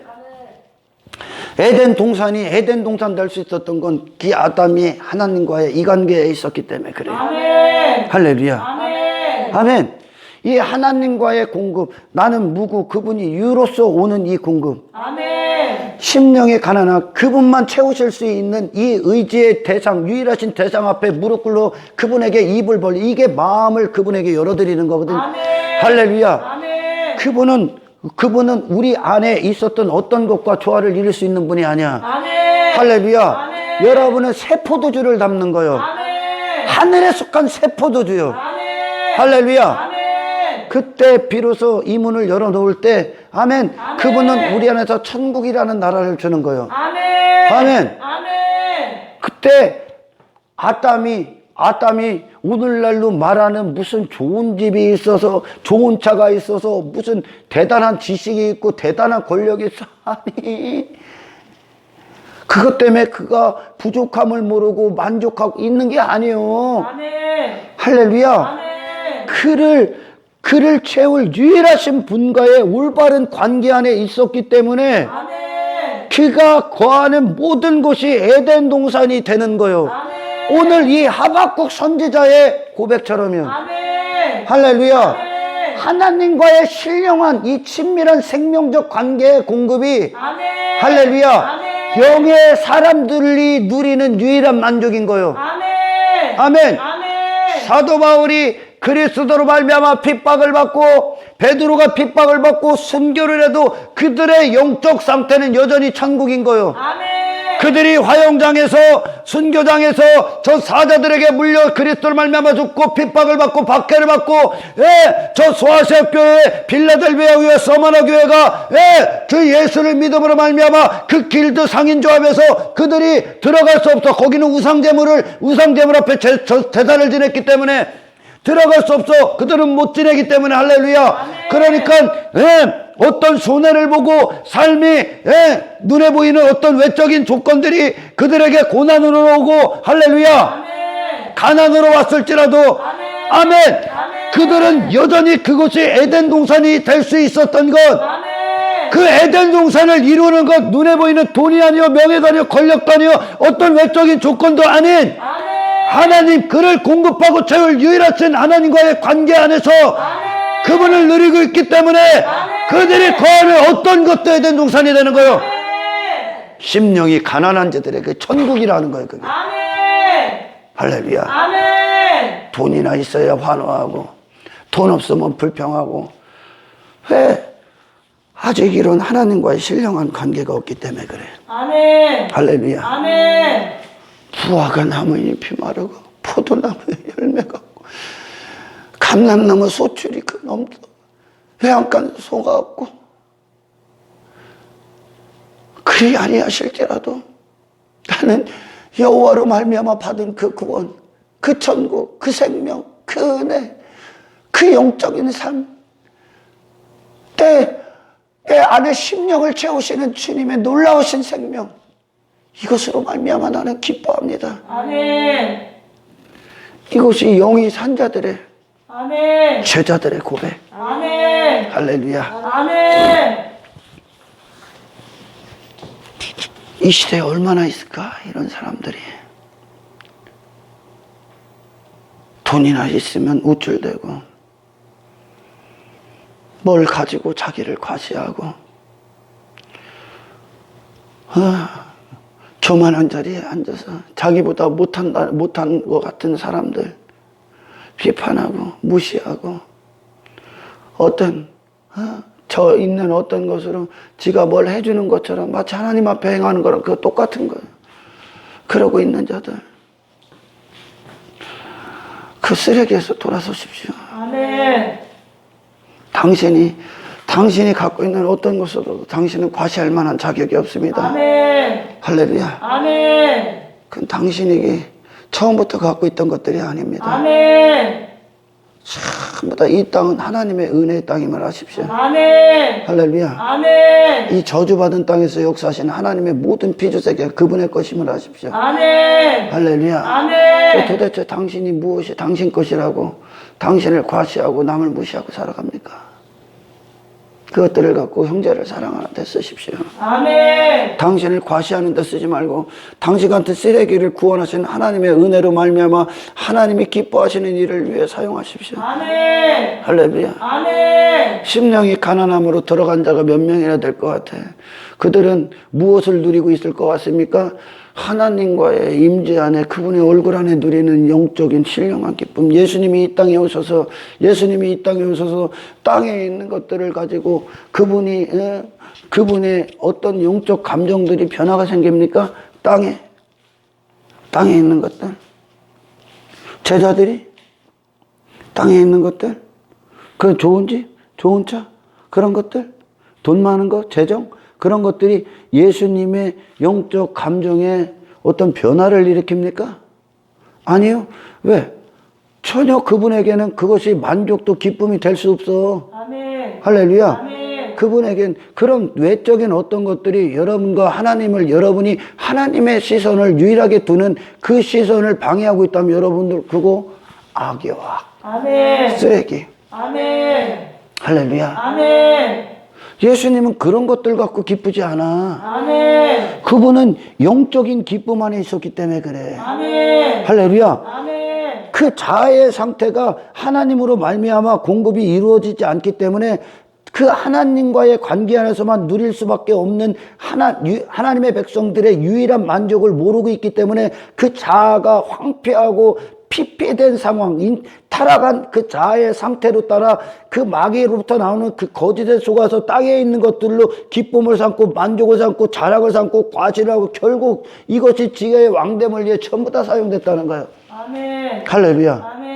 에덴 동산 될 수 있었던 건 그 아담이 하나님과의 이 관계에 있었기 때문에 그래요. 아멘. 할렐루야. 아멘. 아멘. 이 하나님과의 공급, 나는 무구, 그분이 유로서 오는 이 공급. 아멘. 심령의 가난한 그분만 채우실 수 있는 이 의지의 대상, 유일하신 대상 앞에 무릎 꿇고 그분에게 입을 벌리, 이게 마음을 그분에게 열어드리는 거거든. 아멘. 할렐루야. 아멘. 그분은 우리 안에 있었던 어떤 것과 조화를 이룰 수 있는 분이 아니야. 아멘. 할렐루야. 아멘. 여러분은 새 포도주를 담는 거요. 아멘. 하늘에 속한 새 포도주요. 아멘. 할렐루야. 아멘. 그때 비로소 이 문을 열어놓을 때 아멘. 아멘. 그분은 우리 안에서 천국이라는 나라를 주는 거요. 아멘. 아멘. 아멘. 그때 아담이 오늘날로 말하는 무슨 좋은 집이 있어서 좋은 차가 있어서 무슨 대단한 지식이 있고 대단한 권력이 있어. 아니 그것 때문에 그가 부족함을 모르고 만족하고 있는 게 아니에요. 아멘. 할렐루야. 아멘. 그를 채울 유일하신 분과의 올바른 관계 안에 있었기 때문에 아멘. 그가 거하는 모든 곳이 에덴 동산이 되는 거예요. 아멘. 오늘 이 하박국 선지자의 고백처럼요. 아멘. 할렐루야. 아멘. 하나님과의 신령한 이 친밀한 생명적 관계의 공급이 아멘. 할렐루야. 아멘. 영의 사람들이 누리는 유일한 만족인 거예요. 아멘. 아멘. 아멘. 사도 바울이 그리스도로 말미암아 핍박을 받고 베드로가 핍박을 받고 순교를 해도 그들의 영적 상태는 여전히 천국인 거예요. 아멘. 그들이 화영장에서 순교장에서 저 사자들에게 물려 그리스도를 말미암아 죽고 핍박을 받고 박해를 받고 저 소아시아 교회 빌라델비아 교회 서머나 교회가 그 예수를 믿음으로 말미암아 그 길드 상인조합에서 그들이 들어갈 수 없어. 거기는 우상제물 앞에 제사를 지냈기 때문에 들어갈 수 없어. 그들은 못 지내기 때문에. 할렐루야. 그러니까 어떤 손해를 보고 삶이 눈에 보이는 어떤 외적인 조건들이 그들에게 고난으로 오고 할렐루야 가난으로 왔을지라도 아멘. 그들은 여전히 그것이 에덴 동산이 될 수 있었던 것, 그 에덴 동산을 이루는 것, 눈에 보이는 돈이 아니요 명예도 아니요 권력도 아니요 어떤 외적인 조건도 아닌 하나님 그를 공급하고 채울 유일하신 하나님과의 관계 안에서 그분을 누리고 있기 때문에 그들이 거하는 어떤 것도 에덴 동산이 되는 거예요. 심령이 가난한 자들에게 천국이라는 거예요. 그게. 할렐루야. 돈이나 있어야 환호하고 돈 없으면 불평하고 왜? 아직 이런 하나님과의 신령한 관계가 없기 때문에 그래. 할렐루야. 부화가 나무잎이 마르고 포도나무에 열매가 없고 감람나무 소출이 그 넘쳐 해안간 소가 없고 그리 아니하실지라도 나는 여호와로 말미암아 받은 그 구원, 그 천국, 그 생명, 그 은혜, 그 영적인 삶, 내 안에 심령을 채우시는 주님의 놀라우신 생명, 이것으로 말미암아 나는 기뻐합니다. 이것이 영이 산 자들의 제자들의 고백. 할렐루야. 이 시대에 얼마나 있을까? 이런 사람들이 돈이나 있으면 우쭐대고 뭘 가지고 자기를 과시하고 교만한 자리에 앉아서 자기보다 못한 것 같은 사람들 비판하고 무시하고 저 있는 어떤 것으로 지가 뭘 해주는 것처럼 마치 하나님 앞에 행하는 거랑 그거 똑같은 거예요. 그러고 있는 자들 그 쓰레기에서 돌아서십시오. 당신이 갖고 있는 어떤 것으로도 당신은 과시할 만한 자격이 없습니다. 할렐루야. 그건 당신에게 처음부터 갖고 있던 것들이 아닙니다. 전부 다 이 땅은 하나님의 은혜의 땅임을 아십시오. 할렐루야. 이 저주받은 땅에서 역사하시는 하나님의 모든 피조세계가 그분의 것임을 아십시오. 할렐루야. 도대체 당신이 무엇이 당신 것이라고 당신을 과시하고 남을 무시하고 살아갑니까? 그것들을 갖고 형제를 사랑하는 데 쓰십시오. 당신을 과시하는 데 쓰지 말고 당신한테 쓰레기를 구원하신 하나님의 은혜로 말미암아 하나님이 기뻐하시는 일을 위해 사용하십시오. 할렐루야. 심령이 가난함으로 들어간 자가 몇 명이나 될 것 같아. 그들은 무엇을 누리고 있을 것 같습니까? 하나님과의 임재 안에 그분의 얼굴 안에 누리는 영적인 신령한 기쁨. 예수님이 이 땅에 오셔서 땅에 있는 것들을 가지고 그분의 어떤 영적 감정들이 변화가 생깁니까? 땅에 있는 것들, 제자들이 땅에 있는 것들, 그 좋은 집, 좋은 차, 그런 것들, 돈 많은 것, 재정, 그런 것들이 예수님의 영적 감정에 어떤 변화를 일으킵니까? 아니요. 왜? 전혀 그분에게는 그것이 만족도 기쁨이 될 수 없어. 할렐루야. 그분에겐 그런 외적인 어떤 것들이 여러분과 여러분이 하나님의 시선을 유일하게 두는 그 시선을 방해하고 있다면 여러분들 그거 악이와 쓰레기. 할렐루야. 예수님은 그런 것들 갖고 기쁘지 않아. 그분은 영적인 기쁨 안에 있었기 때문에 그래. 할렐루야. 그 자아의 상태가 하나님으로 말미암아 공급이 이루어지지 않기 때문에 그 하나님과의 관계 안에서만 누릴 수밖에 없는 하나님의 백성들의 유일한 만족을 모르고 있기 때문에 그 자아가 황폐하고 피폐된 상황, 타락한 그 자아의 상태로 따라 그 마귀로부터 나오는 그 거짓에 속아서 땅에 있는 것들로 기쁨을 삼고 만족을 삼고 자랑을 삼고 과실하고 결국 이것이 지혜의 왕됨을 위해 전부 다 사용됐다는 거예요. 아멘. 할렐루야. 아멘.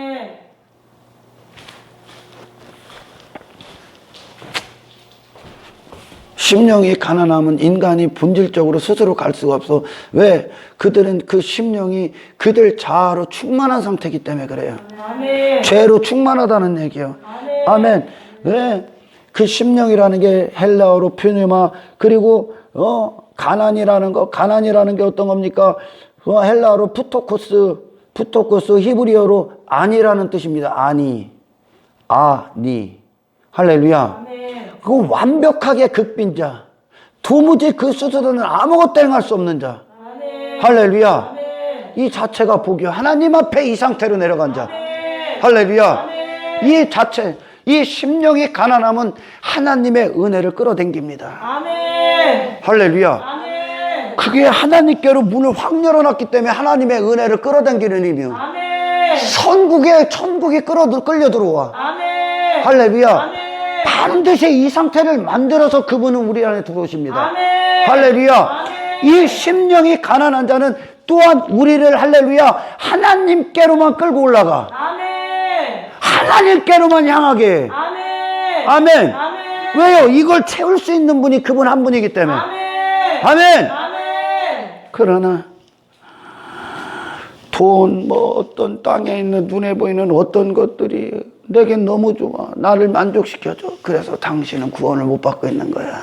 심령이 가난하면 인간이 본질적으로 스스로 갈 수가 없어. 왜? 그들은 그 심령이 그들 자아로 충만한 상태이기 때문에 그래요. 아멘. 죄로 충만하다는 얘기요. 아멘. 아멘. 왜? 그 심령이라는 게 헬라어로 퓨뉴마, 그리고 가난이라는 게 어떤 겁니까? 헬라어로 푸토코스, 히브리어로 아니라는 뜻입니다. 아니. 할렐루야. 아멘. 그 완벽하게 극빈자, 도무지 그 스스로는 아무것도 행할 수 없는 자. 아멘. 할렐루야. 아멘. 이 자체가 복이요. 하나님 앞에 이 상태로 내려간 자. 아멘. 할렐루야. 아멘. 이 자체, 이 심령이 가난하면 하나님의 은혜를 끌어당깁니다. 아멘. 할렐루야. 아멘. 그게 하나님께로 문을 확 열어놨기 때문에 하나님의 은혜를 끌어당기는 힘이요. 아멘. 천국이 끌려 들어와. 아멘. 할렐루야. 아멘. 반드시 이 상태를 만들어서 그분은 우리 안에 들어오십니다. 아멘. 할렐루야. 아멘. 이 심령이 가난한 자는 또한 우리를 할렐루야 하나님께로만 끌고 올라가. 아멘. 하나님께로만 향하게. 아멘. 아멘. 아멘. 왜요? 이걸 채울 수 있는 분이 그분 한 분이기 때문에. 아멘. 아멘. 아멘. 그러나 돈, 어떤 땅에 있는 눈에 보이는 어떤 것들이 내겐 너무 좋아. 나를 만족시켜줘. 그래서 당신은 구원을 못 받고 있는 거야.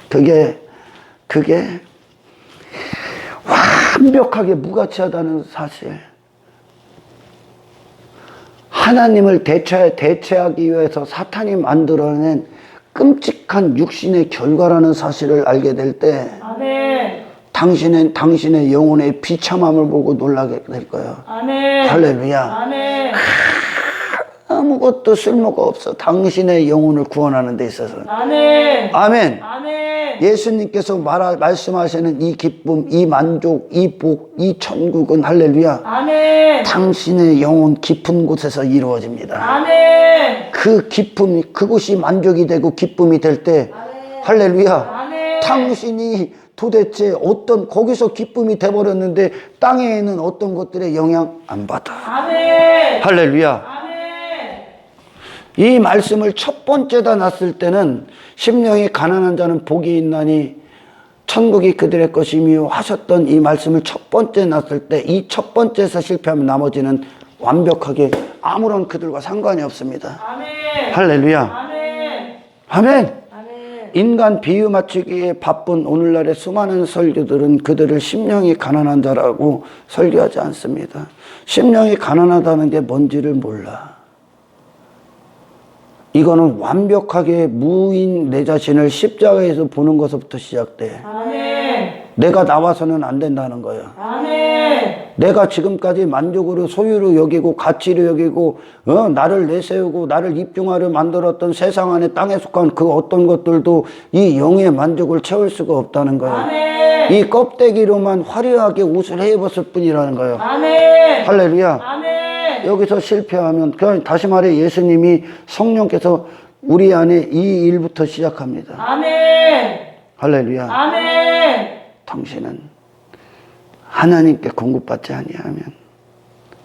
그게 완벽하게 무가치하다는 사실. 하나님을 대체하기 위해서 사탄이 만들어낸 끔찍한 육신의 결과라는 사실을 알게 될 때 아멘. 당신의 영혼의 비참함을 보고 놀라게 될 거예요. 아멘. 할렐루야. 아멘. 아무것도 쓸모가 없어. 당신의 영혼을 구원하는 데 있어서. 아멘. 아멘. 아멘. 예수님께서 말씀하시는 이 기쁨, 이 만족, 이 복, 이 천국은 할렐루야. 아멘. 당신의 영혼 깊은 곳에서 이루어집니다. 아멘. 그 기쁨이, 그곳이 만족이 되고 기쁨이 될 때, 할렐루야. 아멘. 당신이 도대체 거기서 기쁨이 돼버렸는데 땅에 있는 어떤 것들에 영향 안 받아. 아멘. 할렐루야. 아멘. 이 말씀을 첫 번째다 놨을 때는 심령이 가난한 자는 복이 있나니 천국이 그들의 것이며 하셨던 이 말씀을 첫 번째 놨을 때 이 첫 번째에서 실패하면 나머지는 완벽하게 아무런 그들과 상관이 없습니다. 아멘. 할렐루야. 아멘. 아멘. 아멘. 인간 비유 맞추기에 바쁜 오늘날의 수많은 설교들은 그들을 심령이 가난한 자라고 설교하지 않습니다. 심령이 가난하다는 게 뭔지를 몰라. 이거는 완벽하게 무인 내 자신을 십자가에서 보는 것부터 시작돼. 아멘. 내가 나와서는 안 된다는 거예요. 아멘. 내가 지금까지 만족으로 소유로 여기고 가치로 여기고 나를 내세우고 나를 입증하려 만들었던 세상 안에 땅에 속한 그 어떤 것들도 이 영의 만족을 채울 수가 없다는 거예요. 아멘. 이 껍데기로만 화려하게 옷을 해입었을 뿐이라는 거예요. 아멘. 할렐루야. 아멘. 여기서 실패하면 그냥 다시 말해 예수님이 성령께서 우리 안에 이 일부터 시작합니다. 아멘. 할렐루야. 아멘. 당신은 하나님께 공급받지 아니하면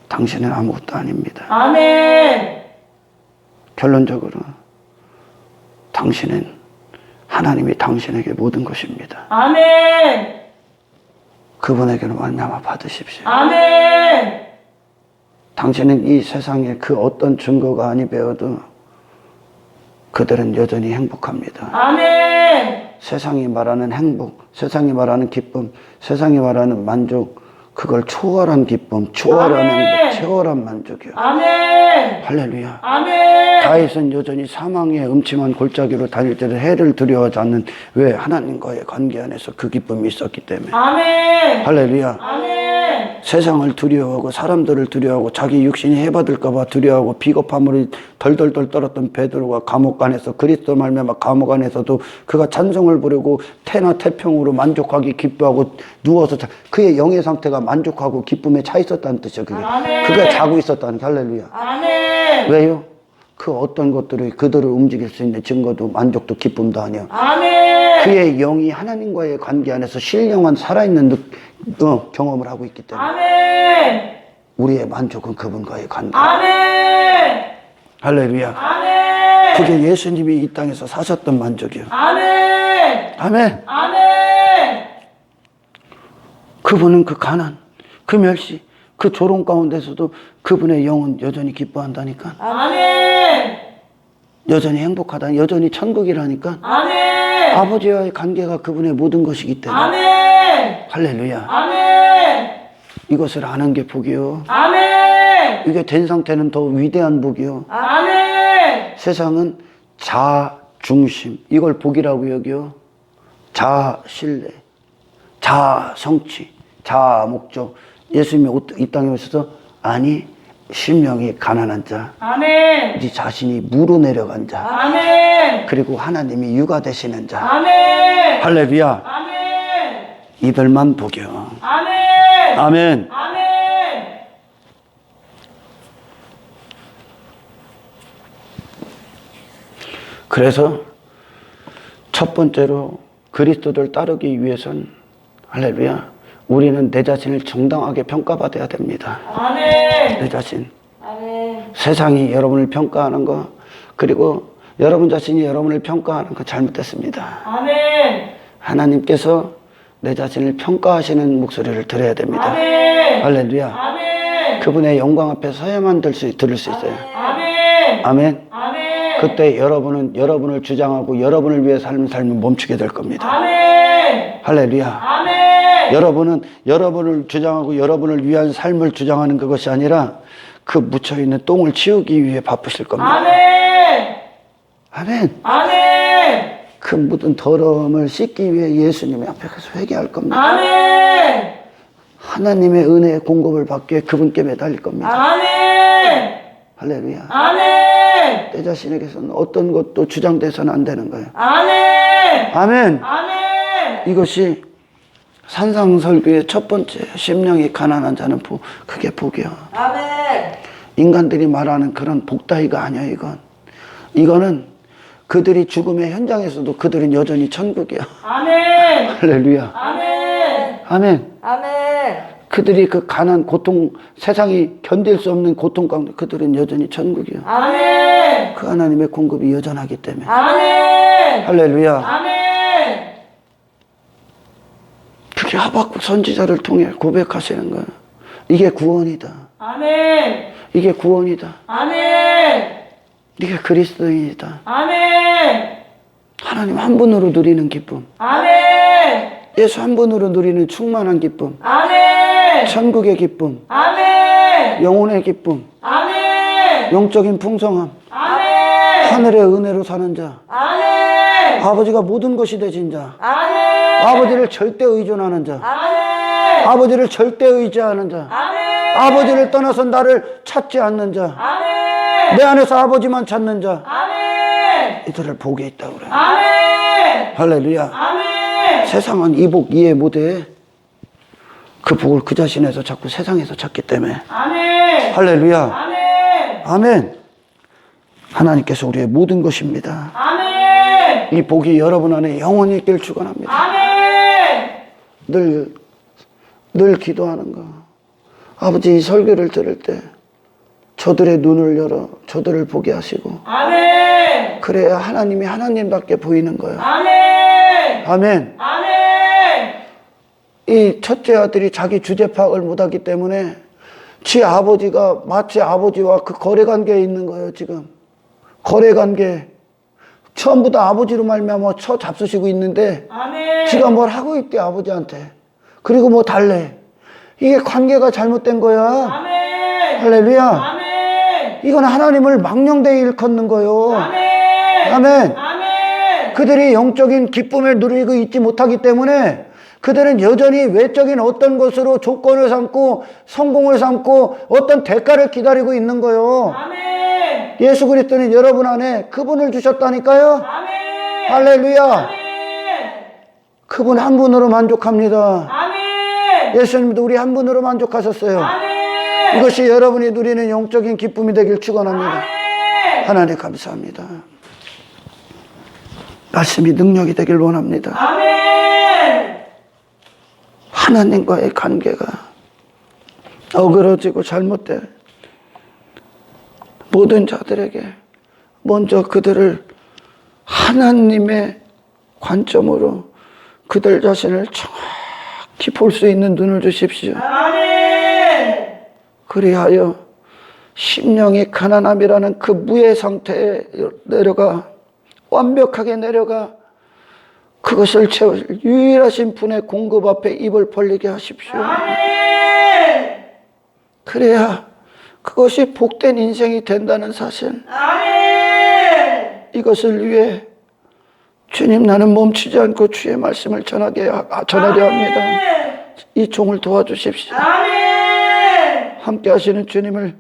당신은 아무것도 아닙니다. 아멘. 결론적으로 당신은 하나님이 당신에게 모든 것입니다. 아멘. 그분에게로 말미암아 받으십시오. 아멘. 당신은 이 세상에 그 어떤 증거가 아니 배워도 그들은 여전히 행복합니다. 아멘. 세상이 말하는 행복, 세상이 말하는 기쁨, 세상이 말하는 만족, 그걸 초월한 기쁨, 초월한 아멘. 행복, 초월한 만족이요. 아멘. 할렐루야. 아멘. 다윗은 여전히 사망의 음침한 골짜기로 다닐 때도 해를 두려워하지 않는, 왜? 하나님과의 관계 안에서 그 기쁨이 있었기 때문에. 아멘. 할렐루야. 아멘. 세상을 두려워하고 사람들을 두려워하고 자기 육신이 해받을까봐 두려워하고 비겁함으로 덜덜덜 떨었던 베드로가 감옥 안에서 그리스도 말미암아 감옥 안에서도 그가 찬송을 부르고 태나 태평으로 만족하기 기뻐하고 누워서 그의 영의 상태가 만족하고 기쁨에 차 있었다는 뜻이에요. 그게. 그가 자고 있었다는 게. 할렐루야. 아멘. 왜요? 그 어떤 것들이 그들을 움직일 수 있는 증거도 만족도 기쁨도 아니야. 아멘. 그의 영이 하나님과의 관계 안에서 신령한 살아있는 경험을 하고 있기 때문에 아멘. 우리의 만족은 그분과의 관계. 아멘. 할렐루야. 아멘. 그게 예수님이 이 땅에서 사셨던 만족이요. 아멘. 아멘. 아멘. 그분은 그 가난, 그 멸시, 그 조롱 가운데서도 그분의 영은 여전히 기뻐한다니까. 아멘. 여전히 행복하다. 여전히 천국이라니까. 아멘. 아버지와의 관계가 그분의 모든 것이기 때문에. 아멘. 할렐루야. 아멘. 이것을 아는 게 복이요. 아멘. 이게 된 상태는 더 위대한 복이요. 아멘. 세상은 자아 중심, 이걸 복이라고 여기요. 자아 신뢰, 자아 성취, 자아 목적. 예수님이 이 땅에 오셔서 아니 심령이 가난한 자, 아멘. 네 자신이 무로 내려간 자, 아멘. 그리고 하나님이 육아 되시는 자. 아멘. 할렐루야. 아멘. 이들만 복이요. 아멘. 아멘. 아멘. 그래서 첫 번째로 그리스도를 따르기 위해선 할렐루야. 우리는 내 자신을 정당하게 평가받아야 됩니다. 아멘. 내 자신. 아멘. 세상이 여러분을 평가하는 거, 그리고 여러분 자신이 여러분을 평가하는 거 잘못됐습니다. 아멘. 하나님께서 내 자신을 평가하시는 목소리를 들어야 됩니다. 아멘. 할렐루야. 아멘. 그분의 영광 앞에 서야만 들을 수 있어요. 아멘. 아멘. 아멘. 그때 여러분은 여러분을 주장하고 여러분을 위해 삶을 멈추게 될 겁니다. 아멘. 할렐루야. 아멘. 여러분은 여러분을 주장하고 여러분을 위한 삶을 주장하는 그것이 아니라 그 묻혀있는 똥을 치우기 위해 바쁘실 겁니다. 아멘. 아멘. 아멘. 그 묻은 더러움을 씻기 위해 예수님의 앞에 가서 회개할 겁니다. 아멘. 하나님의 은혜의 공급을 받기 위해 그분께 매달릴 겁니다. 아멘. 할렐루야. 아멘. 내 자신에게서는 어떤 것도 주장돼서는 안 되는 거예요. 아멘. 아멘. 아멘. 이것이 산상설교의 첫 번째, 심령이 가난한 자는 그게 복이요. 아멘. 인간들이 말하는 그런 복 따위가 아니야. 이거는 그들이 죽음의 현장에서도 그들은 여전히 천국이야. 아멘. 할렐루야. 아멘. 아멘. 아멘. 그들이 그 가난 고통, 세상이 견딜 수 없는 고통 가운데 그들은 여전히 천국이야. 아멘. 그 하나님의 공급이 여전하기 때문에. 아멘. 할렐루야. 아멘. 그게 하박국 선지자를 통해 고백하시는 거야. 이게 구원이다. 아멘. 이게 구원이다. 아멘. 이게 그리스도인이다. 아멘. 하나님 한 분으로 누리는 기쁨. 아멘. 예수 한 분으로 누리는 충만한 기쁨. 아멘. 천국의 기쁨. 아멘. 영혼의 기쁨. 아멘. 영적인 풍성함. 아멘. 하늘의 은혜로 사는 자. 아멘. 아버지가 모든 것이 되신 자. 아멘. 아버지를 절대 의존하는 자. 아멘. 아버지를 절대 의지하는 자. 아멘. 아버지를 떠나서 나를 찾지 않는 자. 아멘. 내 안에서 아버지만 찾는 자. 아멘. 이들을 복에 있다고 그래. 아멘. 할렐루야. 아멘. 세상은 이 복 이해 못해. 그 복을 그 자신에서 자꾸 세상에서 찾기 때문에. 아멘. 할렐루야. 아멘. 아멘. 하나님께서 우리의 모든 것입니다. 아멘. 이 복이 여러분 안에 영원히 있길 축원합니다. 아멘. 늘 기도하는 거. 아버지 이 설교를 들을 때 저들의 눈을 열어 저들을 보게 하시고 아멘. 그래야 하나님이 하나님밖에 보이는 거예요. 아멘. 아멘. 아멘. 이 첫째 아들이 자기 주제 파악을 못하기 때문에 지 아버지가 마치 아버지와 그 거래관계에 있는 거예요. 지금 거래관계 처음부 다 아버지로 말미암아 처 잡수시고 있는데 아멘. 지가 뭘 하고 있대 아버지한테. 그리고 뭐 달래. 이게 관계가 잘못된 거야. 아멘. 할렐루야. 아멘. 이건 하나님을 망령되이 일컫는 거요. 아멘. 아멘. 아멘. 그들이 영적인 기쁨을 누리고 있지 못하기 때문에 그들은 여전히 외적인 어떤 것으로 조건을 삼고 성공을 삼고 어떤 대가를 기다리고 있는 거예요. 아멘. 예수 그리스도는 여러분 안에 그분을 주셨다니까요. 아멘. 할렐루야. 아멘. 그분 한 분으로 만족합니다. 아멘. 예수님도 우리 한 분으로 만족하셨어요. 아멘. 이것이 여러분이 누리는 영적인 기쁨이 되길 축원합니다. 아멘. 하나님 감사합니다. 말씀이 능력이 되길 원합니다. 아멘. 하나님과의 관계가 어그러지고 잘못된 모든 자들에게 먼저 그들을 하나님의 관점으로 그들 자신을 정확히 볼 수 있는 눈을 주십시오. 아멘. 그리하여 심령이 가난함이라는 그 무의 상태에 내려가 완벽하게 내려가 그것을 채울 유일하신 분의 공급 앞에 입을 벌리게 하십시오. 아멘. 그래야 그것이 복된 인생이 된다는 사실, 아멘. 이것을 위해 주님, 나는 멈추지 않고 주의 말씀을 전하려 합니다. 이 종을 도와주십시오. 아멘. 함께 하시는 주님을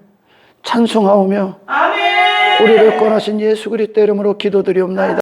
찬송하오며 아멘. 우리를 권하신 예수 그리스도 이름으로 기도드리옵나이다.